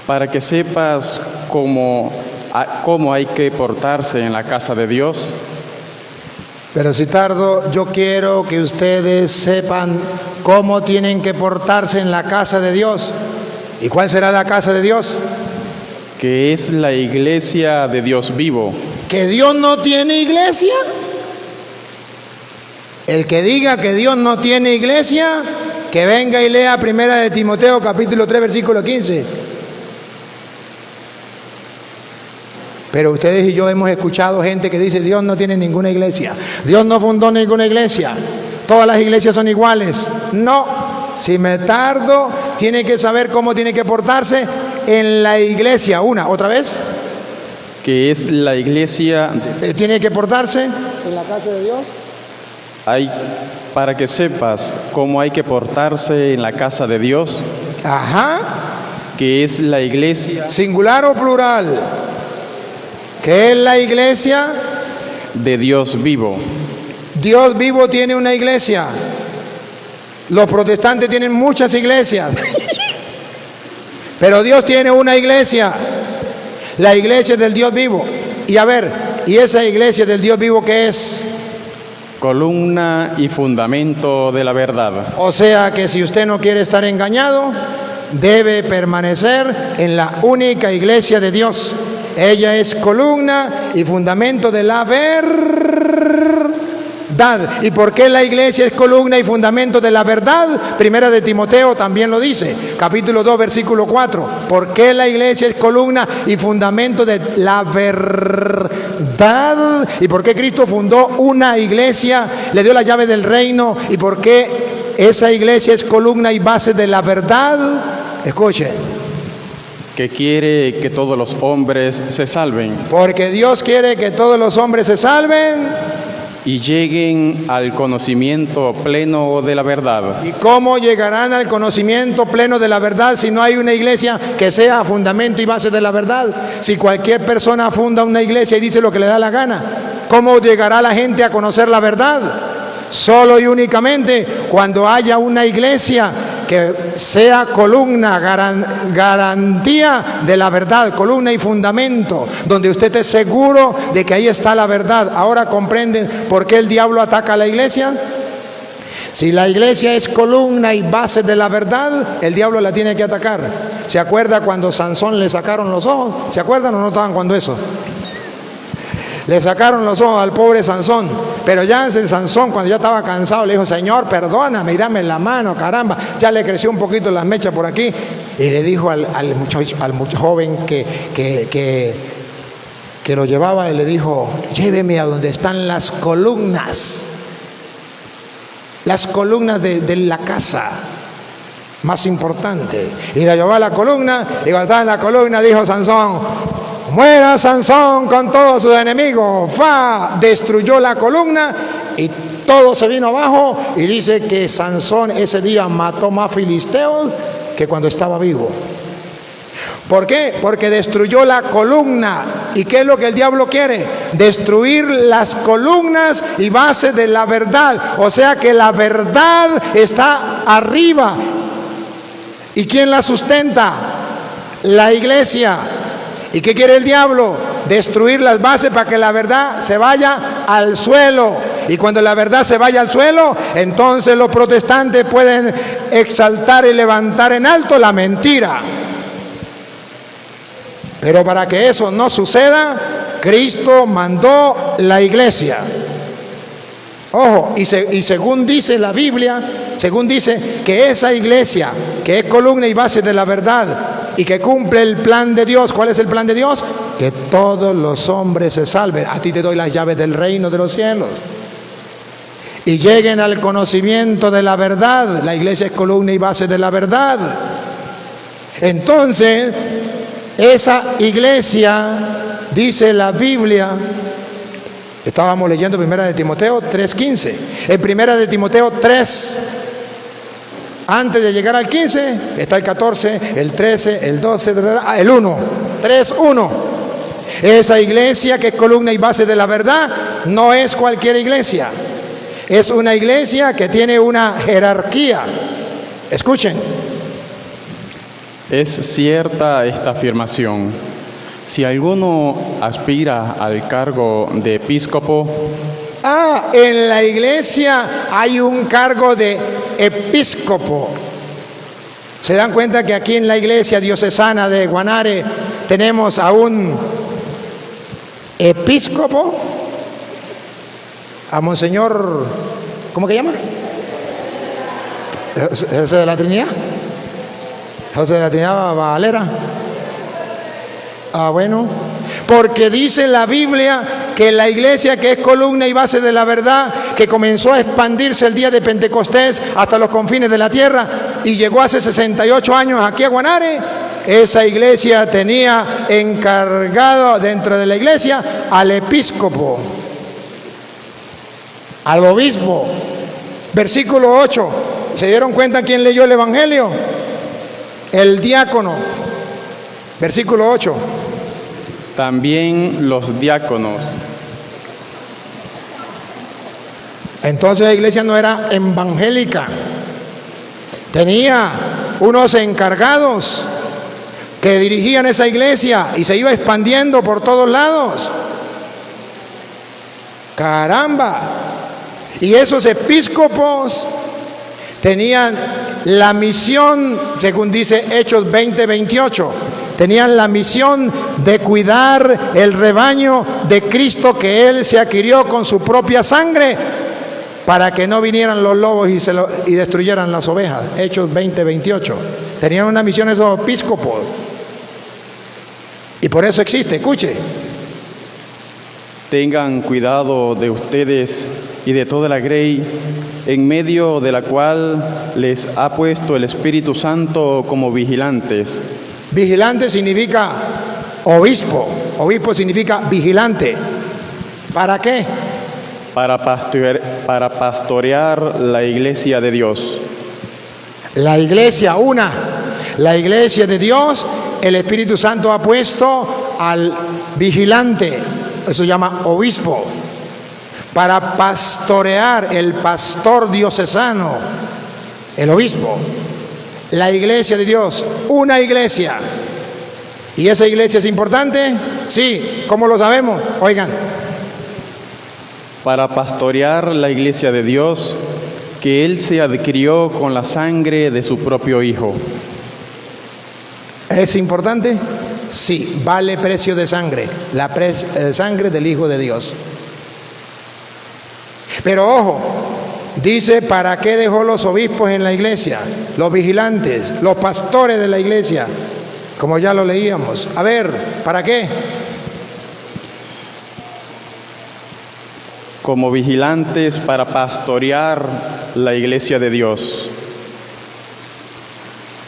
B: para que sepas cómo hay que portarse en la casa de Dios.
A: Pero si tardo, yo quiero que ustedes sepan cómo tienen que portarse en la casa de Dios. ¿Y cuál será la casa de Dios?
B: Que es la iglesia de Dios vivo.
A: ¿Que Dios no tiene iglesia? El que diga que Dios no tiene iglesia, que venga y lea Primera de Timoteo, capítulo 3, versículo 15. Pero ustedes y yo hemos escuchado gente que dice: Dios no tiene ninguna iglesia, Dios no fundó ninguna iglesia, todas las iglesias son iguales. No, si me tardo, tiene que saber cómo tiene que portarse en la iglesia. Otra vez.
B: Que es la iglesia...
A: Tiene que portarse en la casa de Dios.
B: Para que sepas cómo hay que portarse en la casa de Dios.
A: Ajá.
B: Que es la iglesia...
A: ¿Singular o plural? ¿Qué es la iglesia?
B: De Dios vivo.
A: Dios vivo tiene una iglesia. Los protestantes tienen muchas iglesias. Pero Dios tiene una iglesia. La iglesia del Dios vivo. Y a ver, ¿y esa iglesia del Dios vivo qué es?
B: Columna y fundamento de la verdad.
A: O sea que si usted no quiere estar engañado, debe permanecer en la única iglesia de Dios. Ella es columna y fundamento de la verdad. ¿Y por qué la iglesia es columna y fundamento de la verdad? Primera de Timoteo también lo dice, capítulo 2, versículo 4. ¿Por qué la iglesia es columna y fundamento de la verdad? ¿Y por qué Cristo fundó una iglesia, le dio la llave del reino? ¿Y por qué esa iglesia es columna y base de la verdad? Escuchen.
B: Que quiere que todos los hombres se salven.
A: Porque Dios quiere que todos los hombres se salven
B: y lleguen al conocimiento pleno de la verdad.
A: ¿Y cómo llegarán al conocimiento pleno de la verdad si no hay una iglesia que sea fundamento y base de la verdad? Si cualquier persona funda una iglesia y dice lo que le da la gana, ¿cómo llegará la gente a conocer la verdad? Solo y únicamente cuando haya una iglesia que sea columna, garantía de la verdad, columna y fundamento, donde usted esté seguro de que ahí está la verdad. Ahora comprenden por qué el diablo ataca a la iglesia. Si la iglesia es columna y base de la verdad, el diablo la tiene que atacar. ¿Se acuerda cuando Sansón le sacaron los ojos? ¿Se acuerdan o no estaban cuando eso? Le sacaron los ojos al pobre Sansón, pero ya en Sansón, cuando ya estaba cansado, le dijo: Señor, perdóname y dame la mano, caramba. Ya le creció un poquito las mechas por aquí. Y le dijo al joven que lo llevaba, y le dijo: lléveme a donde están las columnas de la casa. más importante. Y la llevó a la columna, y cuando estaba en la columna dijo Sansón: muera Sansón con todos sus enemigos. Destruyó la columna y todo se vino abajo, y dice que Sansón ese día mató más filisteos que cuando estaba vivo. ¿Por qué? Porque destruyó la columna. ¿Y qué es lo que el diablo quiere? Destruir las columnas y bases de la verdad. O sea que la verdad está arriba. ¿Y quién la sustenta? La iglesia. ¿Y qué quiere el diablo? Destruir las bases para que la verdad se vaya al suelo. Y cuando la verdad se vaya al suelo, entonces los protestantes pueden exaltar y levantar en alto la mentira. Pero para que eso no suceda, Cristo mandó la iglesia. Ojo, y según dice la Biblia, según dice que esa iglesia, que es columna y base de la verdad, y que cumple el plan de Dios. ¿Cuál es el plan de Dios? Que todos los hombres se salven. A ti te doy las llaves del reino de los cielos. Y lleguen al conocimiento de la verdad. La iglesia es columna y base de la verdad. Entonces, esa iglesia, dice la Biblia, estábamos leyendo 1 Timoteo 3:15. En 1 Timoteo 3, antes de llegar al 15, está el 14, el 13, el 12, el 1. 3:1. Esa iglesia que es columna y base de la verdad no es cualquier iglesia. Es una iglesia que tiene una jerarquía. Escuchen.
B: Es cierta esta afirmación. Si alguno aspira al cargo de episcopo,
A: en la iglesia hay un cargo de episcopo. ¿Se dan cuenta que aquí en la iglesia diocesana de Guanare tenemos a un episcopo? A Monseñor, ¿cómo que llama? ¿José de la Trinidad? José de la Trinidad Valera. Bueno, porque dice la Biblia que la iglesia que es columna y base de la verdad, que comenzó a expandirse el día de Pentecostés hasta los confines de la tierra y llegó hace 68 años aquí a Guanare, esa iglesia tenía encargado dentro de la iglesia al episcopo, al obispo. Versículo 8, ¿se dieron cuenta quién leyó el Evangelio? El diácono. Versículo 8.
B: También los diáconos.
A: Entonces la iglesia no era evangélica. Tenía unos encargados que dirigían esa iglesia y se iba expandiendo por todos lados. ¡Caramba! Y esos episcopos tenían la misión, según dice Hechos 20:28, tenían la misión de cuidar el rebaño de Cristo que Él se adquirió con su propia sangre, para que no vinieran los lobos y destruyeran las ovejas. Hechos 20:28. Tenían una misión esos episcopos. Y por eso existe, escuche.
B: Tengan cuidado de ustedes y de toda la grey, en medio de la cual les ha puesto el Espíritu Santo como vigilantes.
A: Vigilante significa obispo. Obispo significa vigilante. ¿Para qué?
B: Para pastorear la iglesia de Dios.
A: La iglesia, la iglesia de Dios, el Espíritu Santo ha puesto al vigilante, eso se llama obispo, para pastorear, el pastor diocesano, el obispo. La iglesia de Dios, una iglesia. ¿Y esa iglesia es importante? Sí. ¿Cómo lo sabemos? Oigan.
B: Para pastorear la iglesia de Dios, que Él se adquirió con la sangre de su propio Hijo.
A: ¿Es importante? Sí, vale precio de sangre, la sangre del Hijo de Dios. Pero ojo, dice, ¿para qué dejó los obispos en la iglesia? Los vigilantes, los pastores de la iglesia, como ya lo leíamos. A ver, ¿para qué?
B: Como vigilantes para pastorear la iglesia de Dios.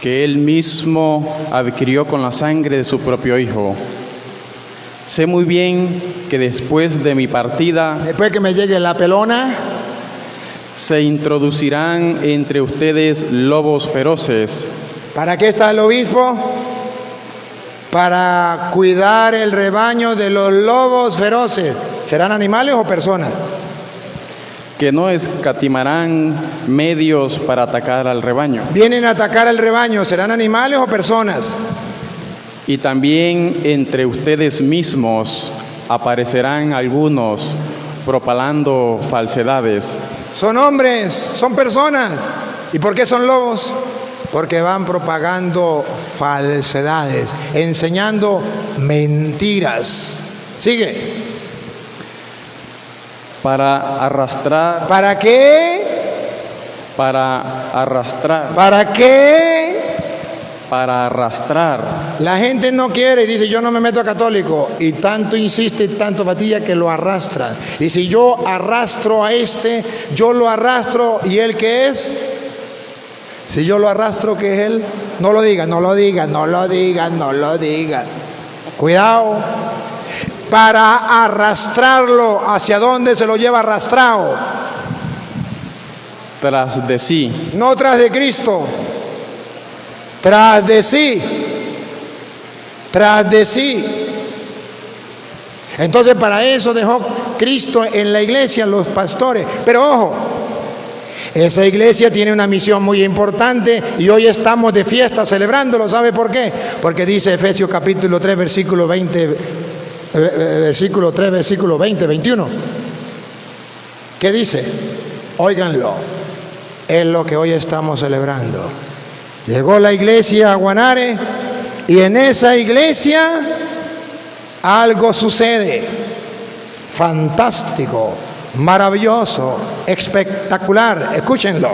B: que Él mismo adquirió con la sangre de su propio Hijo. Sé muy bien que después de mi partida,
A: después que me llegue la pelona,
B: se introducirán entre ustedes lobos feroces.
A: ¿Para qué está el obispo? Para cuidar el rebaño de los lobos feroces. ¿Serán animales o personas?
B: Que no escatimarán medios para atacar al rebaño.
A: Vienen a atacar al rebaño, ¿serán animales o personas?
B: Y también entre ustedes mismos aparecerán algunos propalando falsedades.
A: Son hombres, son personas. ¿Y por qué son lobos? Porque van propagando falsedades, enseñando mentiras. Sigue.
B: Para arrastrar.
A: ¿Para qué?
B: Para arrastrar.
A: ¿Para qué?
B: Para arrastrar.
A: La gente no quiere y dice, yo no me meto a católico. Y tanto insiste, tanto batilla que lo arrastran. Y si yo arrastro a este, yo lo arrastro. ¿Y él qué es? Si yo lo arrastro, ¿qué es él? No lo digan, no lo digan, no lo digan, no lo digan. Cuidado. Para arrastrarlo, ¿hacia dónde se lo lleva arrastrado?
B: Tras de sí.
A: No tras de Cristo. Tras de sí. Tras de sí. Entonces para eso dejó Cristo en la iglesia los pastores. Pero ojo, esa iglesia tiene una misión muy importante y hoy estamos de fiesta celebrándolo. ¿Sabe por qué? Porque dice Efesios capítulo 3, versículo 20, 21. ¿Qué dice? Óiganlo. Es lo que hoy estamos celebrando. Llegó la iglesia a Guanare y en esa iglesia algo sucede. Fantástico, maravilloso, espectacular. Escúchenlo.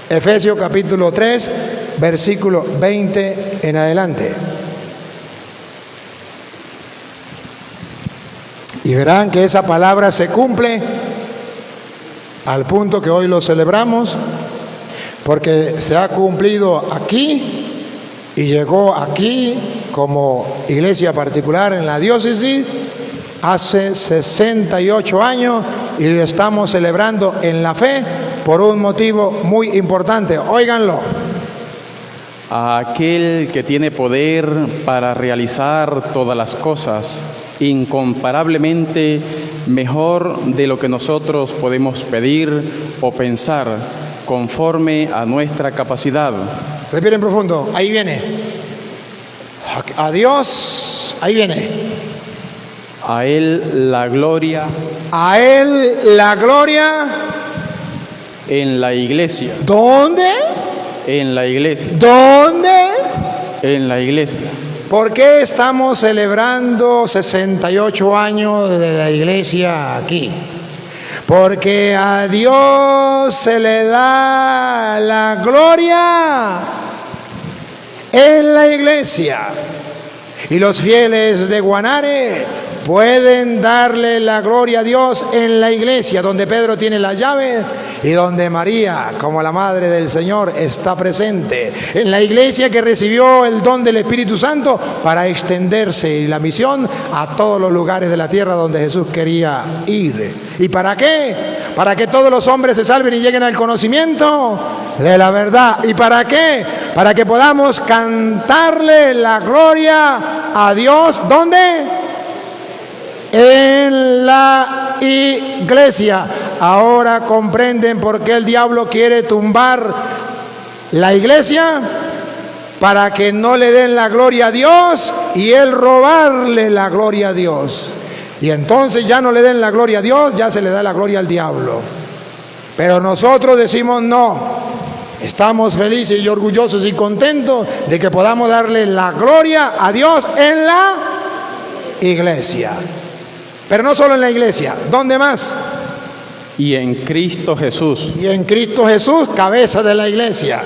A: Efesios capítulo 3, versículo 20 en adelante. Y verán que esa palabra se cumple al punto que hoy lo celebramos, porque se ha cumplido aquí y llegó aquí como iglesia particular en la diócesis hace 68 años y lo estamos celebrando en la fe por un motivo muy importante. Óiganlo.
B: A aquel que tiene poder para realizar todas las cosas, incomparablemente mejor de lo que nosotros podemos pedir o pensar, conforme a nuestra capacidad.
A: Respiren profundo, ahí viene. A Dios, ahí viene.
B: A Él la gloria.
A: A Él la gloria.
B: En la iglesia.
A: ¿Dónde?
B: En la iglesia.
A: ¿Dónde?
B: En la iglesia.
A: ¿Por qué estamos celebrando 68 años de la iglesia aquí? Porque a Dios se le da la gloria en la iglesia. Y los fieles de Guanare pueden darle la gloria a Dios en la iglesia, donde Pedro tiene las llaves y donde María, como la Madre del Señor, está presente. En la iglesia que recibió el don del Espíritu Santo para extenderse y la misión a todos los lugares de la tierra donde Jesús quería ir. ¿Y para qué? Para que todos los hombres se salven y lleguen al conocimiento de la verdad. ¿Y para qué? Para que podamos cantarle la gloria a Dios. ¿Dónde? En la iglesia. Ahora comprenden por qué el diablo quiere tumbar la iglesia, para que no le den la gloria a Dios y él robarle la gloria a Dios. Y entonces ya no le den la gloria a Dios, ya se le da la gloria al diablo. Pero nosotros decimos no. Estamos felices y orgullosos y contentos de que podamos darle la gloria a Dios en la iglesia. Pero no solo en la iglesia, ¿dónde más?
B: Y en Cristo Jesús.
A: Y en Cristo Jesús, cabeza de la iglesia.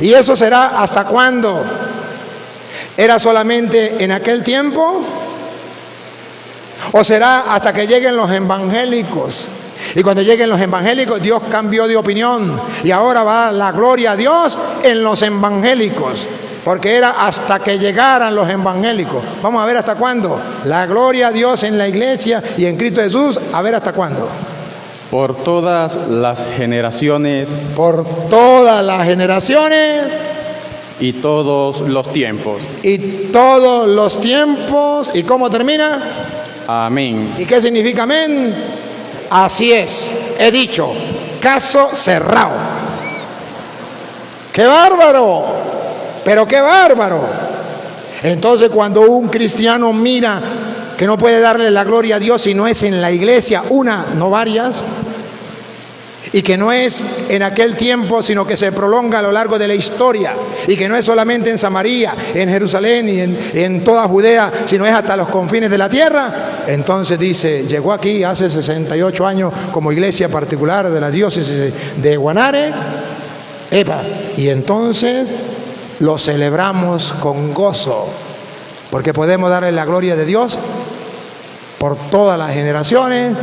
A: ¿Y eso será hasta cuándo? ¿Era solamente en aquel tiempo? ¿O será hasta que lleguen los evangélicos Y cuando lleguen los evangélicos, Dios cambió de opinión. Y ahora va la gloria a Dios en los evangélicos. Porque era hasta que llegaran los evangélicos. Vamos a ver hasta cuándo. La gloria a Dios en la iglesia y en Cristo Jesús, a ver hasta cuándo.
B: Por todas las generaciones.
A: Por todas las generaciones.
B: Y todos los tiempos.
A: Y todos los tiempos. ¿Y cómo termina?
B: Amén.
A: ¿Y qué significa amén? Así es, he dicho, caso cerrado. ¡Qué bárbaro! Pero qué bárbaro. Entonces cuando un cristiano mira que no puede darle la gloria a Dios si no es en la iglesia, una, no varias, y que no es en aquel tiempo, sino que se prolonga a lo largo de la historia, y que no es solamente en Samaria, en Jerusalén y en toda Judea, sino es hasta los confines de la tierra, entonces dice, llegó aquí hace 68 años como iglesia particular de la diócesis de Guanare, y entonces lo celebramos con gozo, porque podemos darle la gloria de Dios por todas las generaciones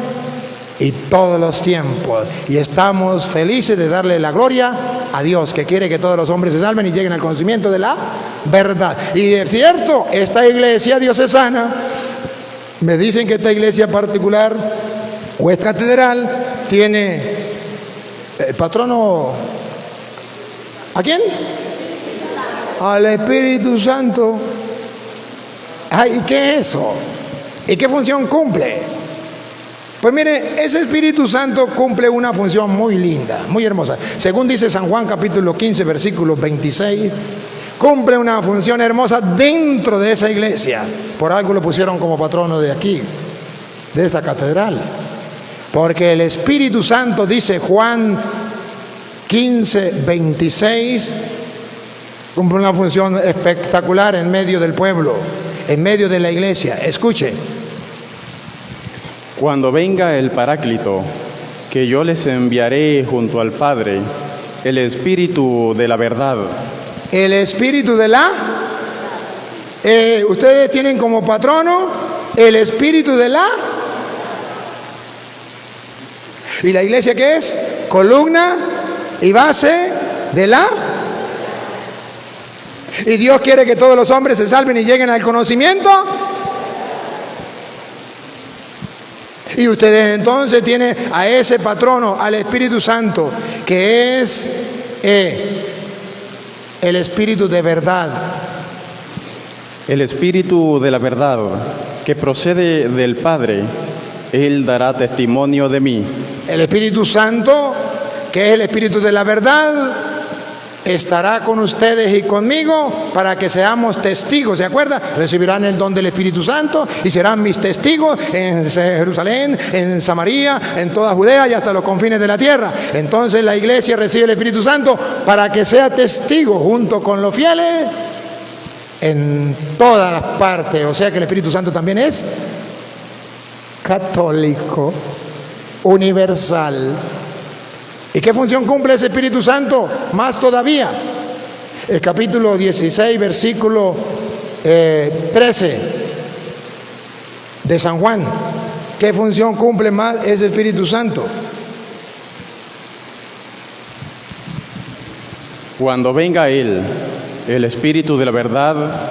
A: y todos los tiempos, y estamos felices de darle la gloria a Dios, que quiere que todos los hombres se salven y lleguen al conocimiento de la verdad. Y es cierto, esta iglesia diocesana, me dicen que esta iglesia particular o esta catedral tiene patrono, ¿a quién? Al Espíritu Santo. Ay, ¿y qué es eso? ¿Y qué función cumple? Pues mire, ese Espíritu Santo cumple una función muy linda, muy hermosa. Según dice San Juan capítulo 15, versículo 26, cumple una función hermosa dentro de esa iglesia. Por algo lo pusieron como patrono de aquí, de esta catedral. Porque el Espíritu Santo, dice Juan 15, 26, cumple una función espectacular en medio del pueblo, en medio de la iglesia. Escuche.
B: Cuando venga el Paráclito, que yo les enviaré junto al Padre, el Espíritu de la verdad.
A: El Espíritu de la... ustedes tienen como patrono el Espíritu de la... ¿Y la iglesia qué es? Columna y base de la... ¿Y Dios quiere que todos los hombres se salven y lleguen al conocimiento? Y ustedes entonces tienen a ese patrono, al Espíritu Santo, que es el Espíritu de verdad.
B: El Espíritu de la verdad, que procede del Padre, Él dará testimonio de mí.
A: El Espíritu Santo, que es el Espíritu de la verdad, estará con ustedes y conmigo para que seamos testigos. ¿Se acuerdan? Recibirán el don del Espíritu Santo y serán mis testigos en Jerusalén, en Samaria, en toda Judea y hasta los confines de la tierra. Entonces la iglesia recibe el Espíritu Santo para que sea testigo junto con los fieles en todas las partes. O sea que el Espíritu Santo también es católico, universal. ¿Y qué función cumple ese Espíritu Santo? Más todavía. El capítulo 16, versículo 13 de San Juan. ¿Qué función cumple más ese Espíritu Santo?
B: Cuando venga Él, el Espíritu de la verdad.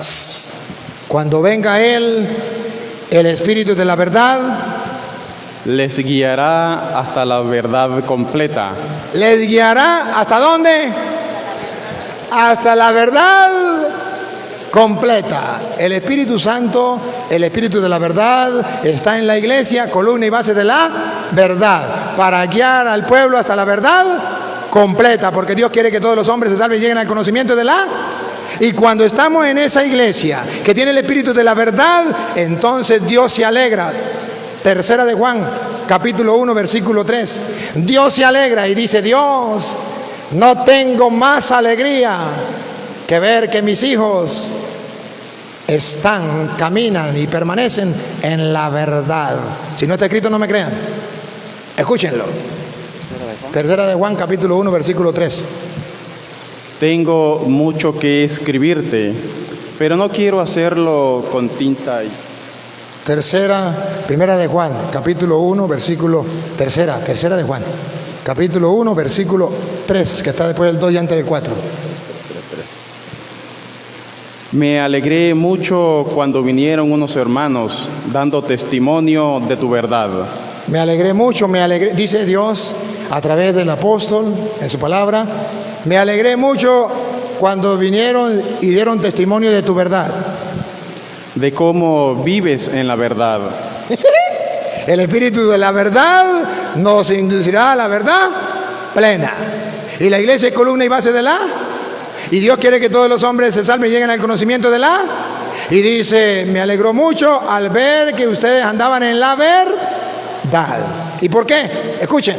A: Cuando venga Él, el Espíritu de la verdad,
B: les guiará hasta la verdad completa.
A: ¿Les guiará hasta dónde? Hasta la verdad completa. El Espíritu Santo, el Espíritu de la verdad, está en la iglesia, columna y base de la verdad, para guiar al pueblo hasta la verdad completa, porque Dios quiere que todos los hombres se salven y lleguen al conocimiento de la... Y cuando estamos en esa iglesia que tiene el Espíritu de la verdad, entonces Dios se alegra. Tercera de Juan, capítulo 1, versículo 3. Dios se alegra y dice, Dios, no tengo más alegría que ver que mis hijos caminan y permanecen en la verdad. Si no está escrito, no me crean. Escúchenlo. Tercera de Juan, capítulo 1, versículo 3.
B: Tengo mucho que escribirte, pero no quiero hacerlo con tinta y...
A: Primera de Juan, capítulo 1, versículo, tercera de Juan, capítulo 1, versículo 3, que está después del 2 y antes del 4.
B: Me alegré mucho cuando vinieron unos hermanos dando testimonio de tu verdad.
A: Me alegré mucho, dice Dios a través del apóstol en su palabra, me alegré mucho cuando vinieron y dieron testimonio de tu verdad.
B: De cómo vives en la verdad.
A: El Espíritu de la verdad nos inducirá a la verdad plena. Y la iglesia es columna y base de la. Y Dios quiere que todos los hombres se salven y lleguen al conocimiento de la. Y dice, me alegró mucho al ver que ustedes andaban en la verdad. ¿Y por qué? Escuchen.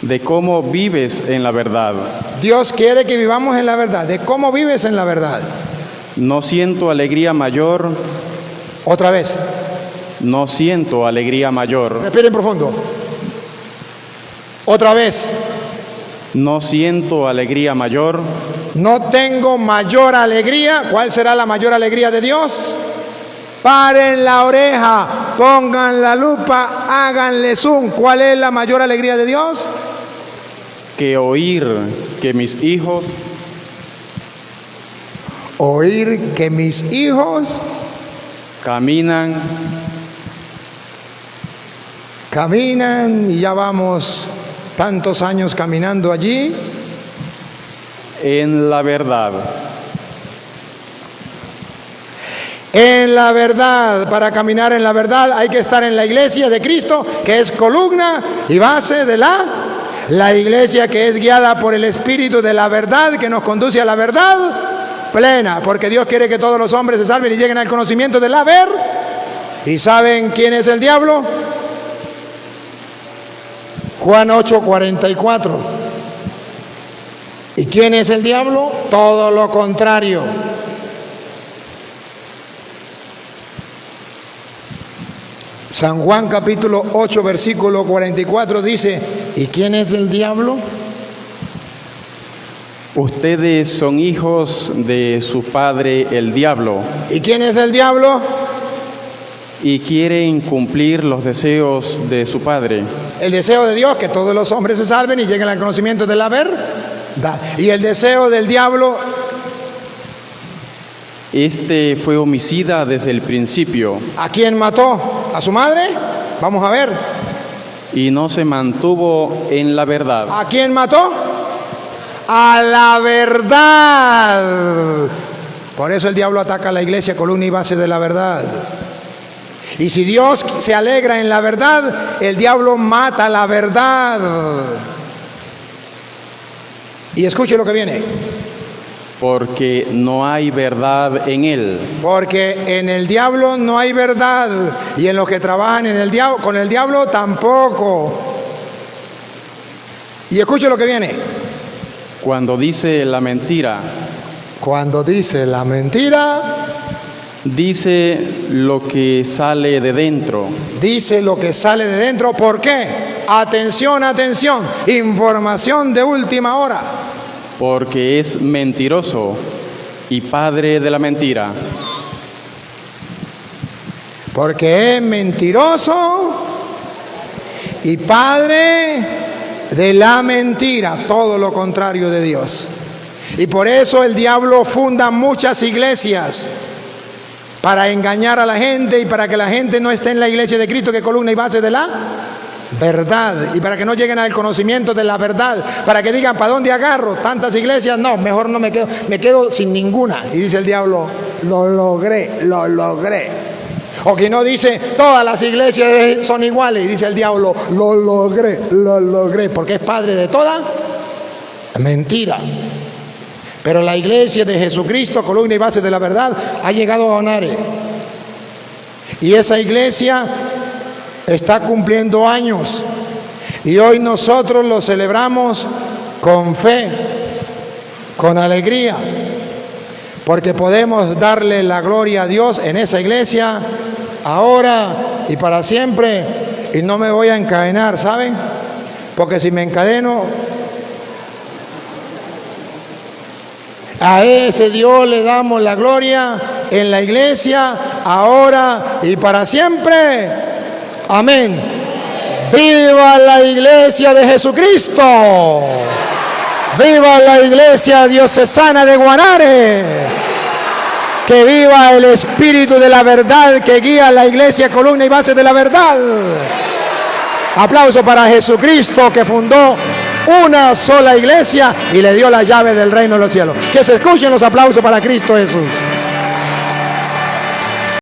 B: De cómo vives en la verdad.
A: Dios quiere que vivamos en la verdad. ¿De cómo vives en la verdad?
B: No siento alegría mayor.
A: Otra vez.
B: No siento alegría mayor.
A: Respiren profundo. Otra vez.
B: No siento alegría mayor.
A: No tengo mayor alegría. ¿Cuál será la mayor alegría de Dios? Paren la oreja, pongan la lupa, háganle zoom. ¿Cuál es la mayor alegría de Dios?
B: Que oír que mis hijos caminan y ya vamos tantos años caminando allí en la verdad.
A: En la verdad, para caminar en la verdad hay que estar en la iglesia de Cristo, que es columna y base de la iglesia que es guiada por el Espíritu de la verdad, que nos conduce a la verdad plena, porque Dios quiere que todos los hombres se salven y lleguen al conocimiento de la verdad. ¿Y saben quién es el diablo? Juan 8:44. ¿Y quién es el diablo? Todo lo contrario. San Juan capítulo 8 versículo 44 dice, ¿y quién es el diablo?
B: Ustedes son hijos de su padre el diablo.
A: ¿Y quién es el diablo?
B: Y quieren cumplir los deseos de su padre.
A: El deseo de Dios, que todos los hombres se salven y lleguen al conocimiento de la verdad. Y el deseo del diablo.
B: Este fue homicida desde el principio.
A: ¿A quién mató? ¿A su madre? Vamos a ver.
B: Y no se mantuvo en la verdad.
A: ¿A quién mató? A la verdad. Por eso el diablo ataca a la iglesia, columna y base de la verdad. Y si Dios se alegra en la verdad, el diablo mata la verdad. Y escuche lo que viene.
B: Porque no hay verdad en él.
A: Porque en el diablo no hay verdad. Y en los que trabajan con el diablo tampoco. Y escuche lo que viene.
B: Cuando dice la mentira.
A: Cuando dice la mentira.
B: Dice lo que sale de dentro.
A: Dice lo que sale de dentro. ¿Por qué? Atención, atención. Información de última hora.
B: Porque es mentiroso y padre de la mentira.
A: Porque es mentiroso y padre de la mentira, todo lo contrario de Dios. Y por eso el diablo funda muchas iglesias para engañar a la gente y para que la gente no esté en la iglesia de Cristo, que es columna y base de la verdad, y para que no lleguen al conocimiento de la verdad, para que digan, ¿para dónde agarro? Tantas iglesias, no, mejor no me quedo sin ninguna. Y dice el diablo, lo logré. O que no dice, todas las iglesias son iguales, y dice el diablo, lo logré, porque es padre de toda mentira. Pero la iglesia de Jesucristo, columna y base de la verdad, ha llegado a Onare. Y esa iglesia está cumpliendo años. Y hoy nosotros lo celebramos con fe, con alegría, porque podemos darle la gloria a Dios en esa iglesia, ahora y para siempre. Y no me voy a encadenar, ¿saben? Porque si me encadeno, a ese Dios le damos la gloria en la iglesia, ahora y para siempre. Amén. ¡Viva la iglesia de Jesucristo! ¡Viva la iglesia diocesana de Guanare! ¡Que viva el espíritu de la verdad que guía a la iglesia, columna y base de la verdad! Aplauso para Jesucristo, que fundó una sola iglesia y le dio la llave del reino de los cielos. Que se escuchen los aplausos para Cristo Jesús.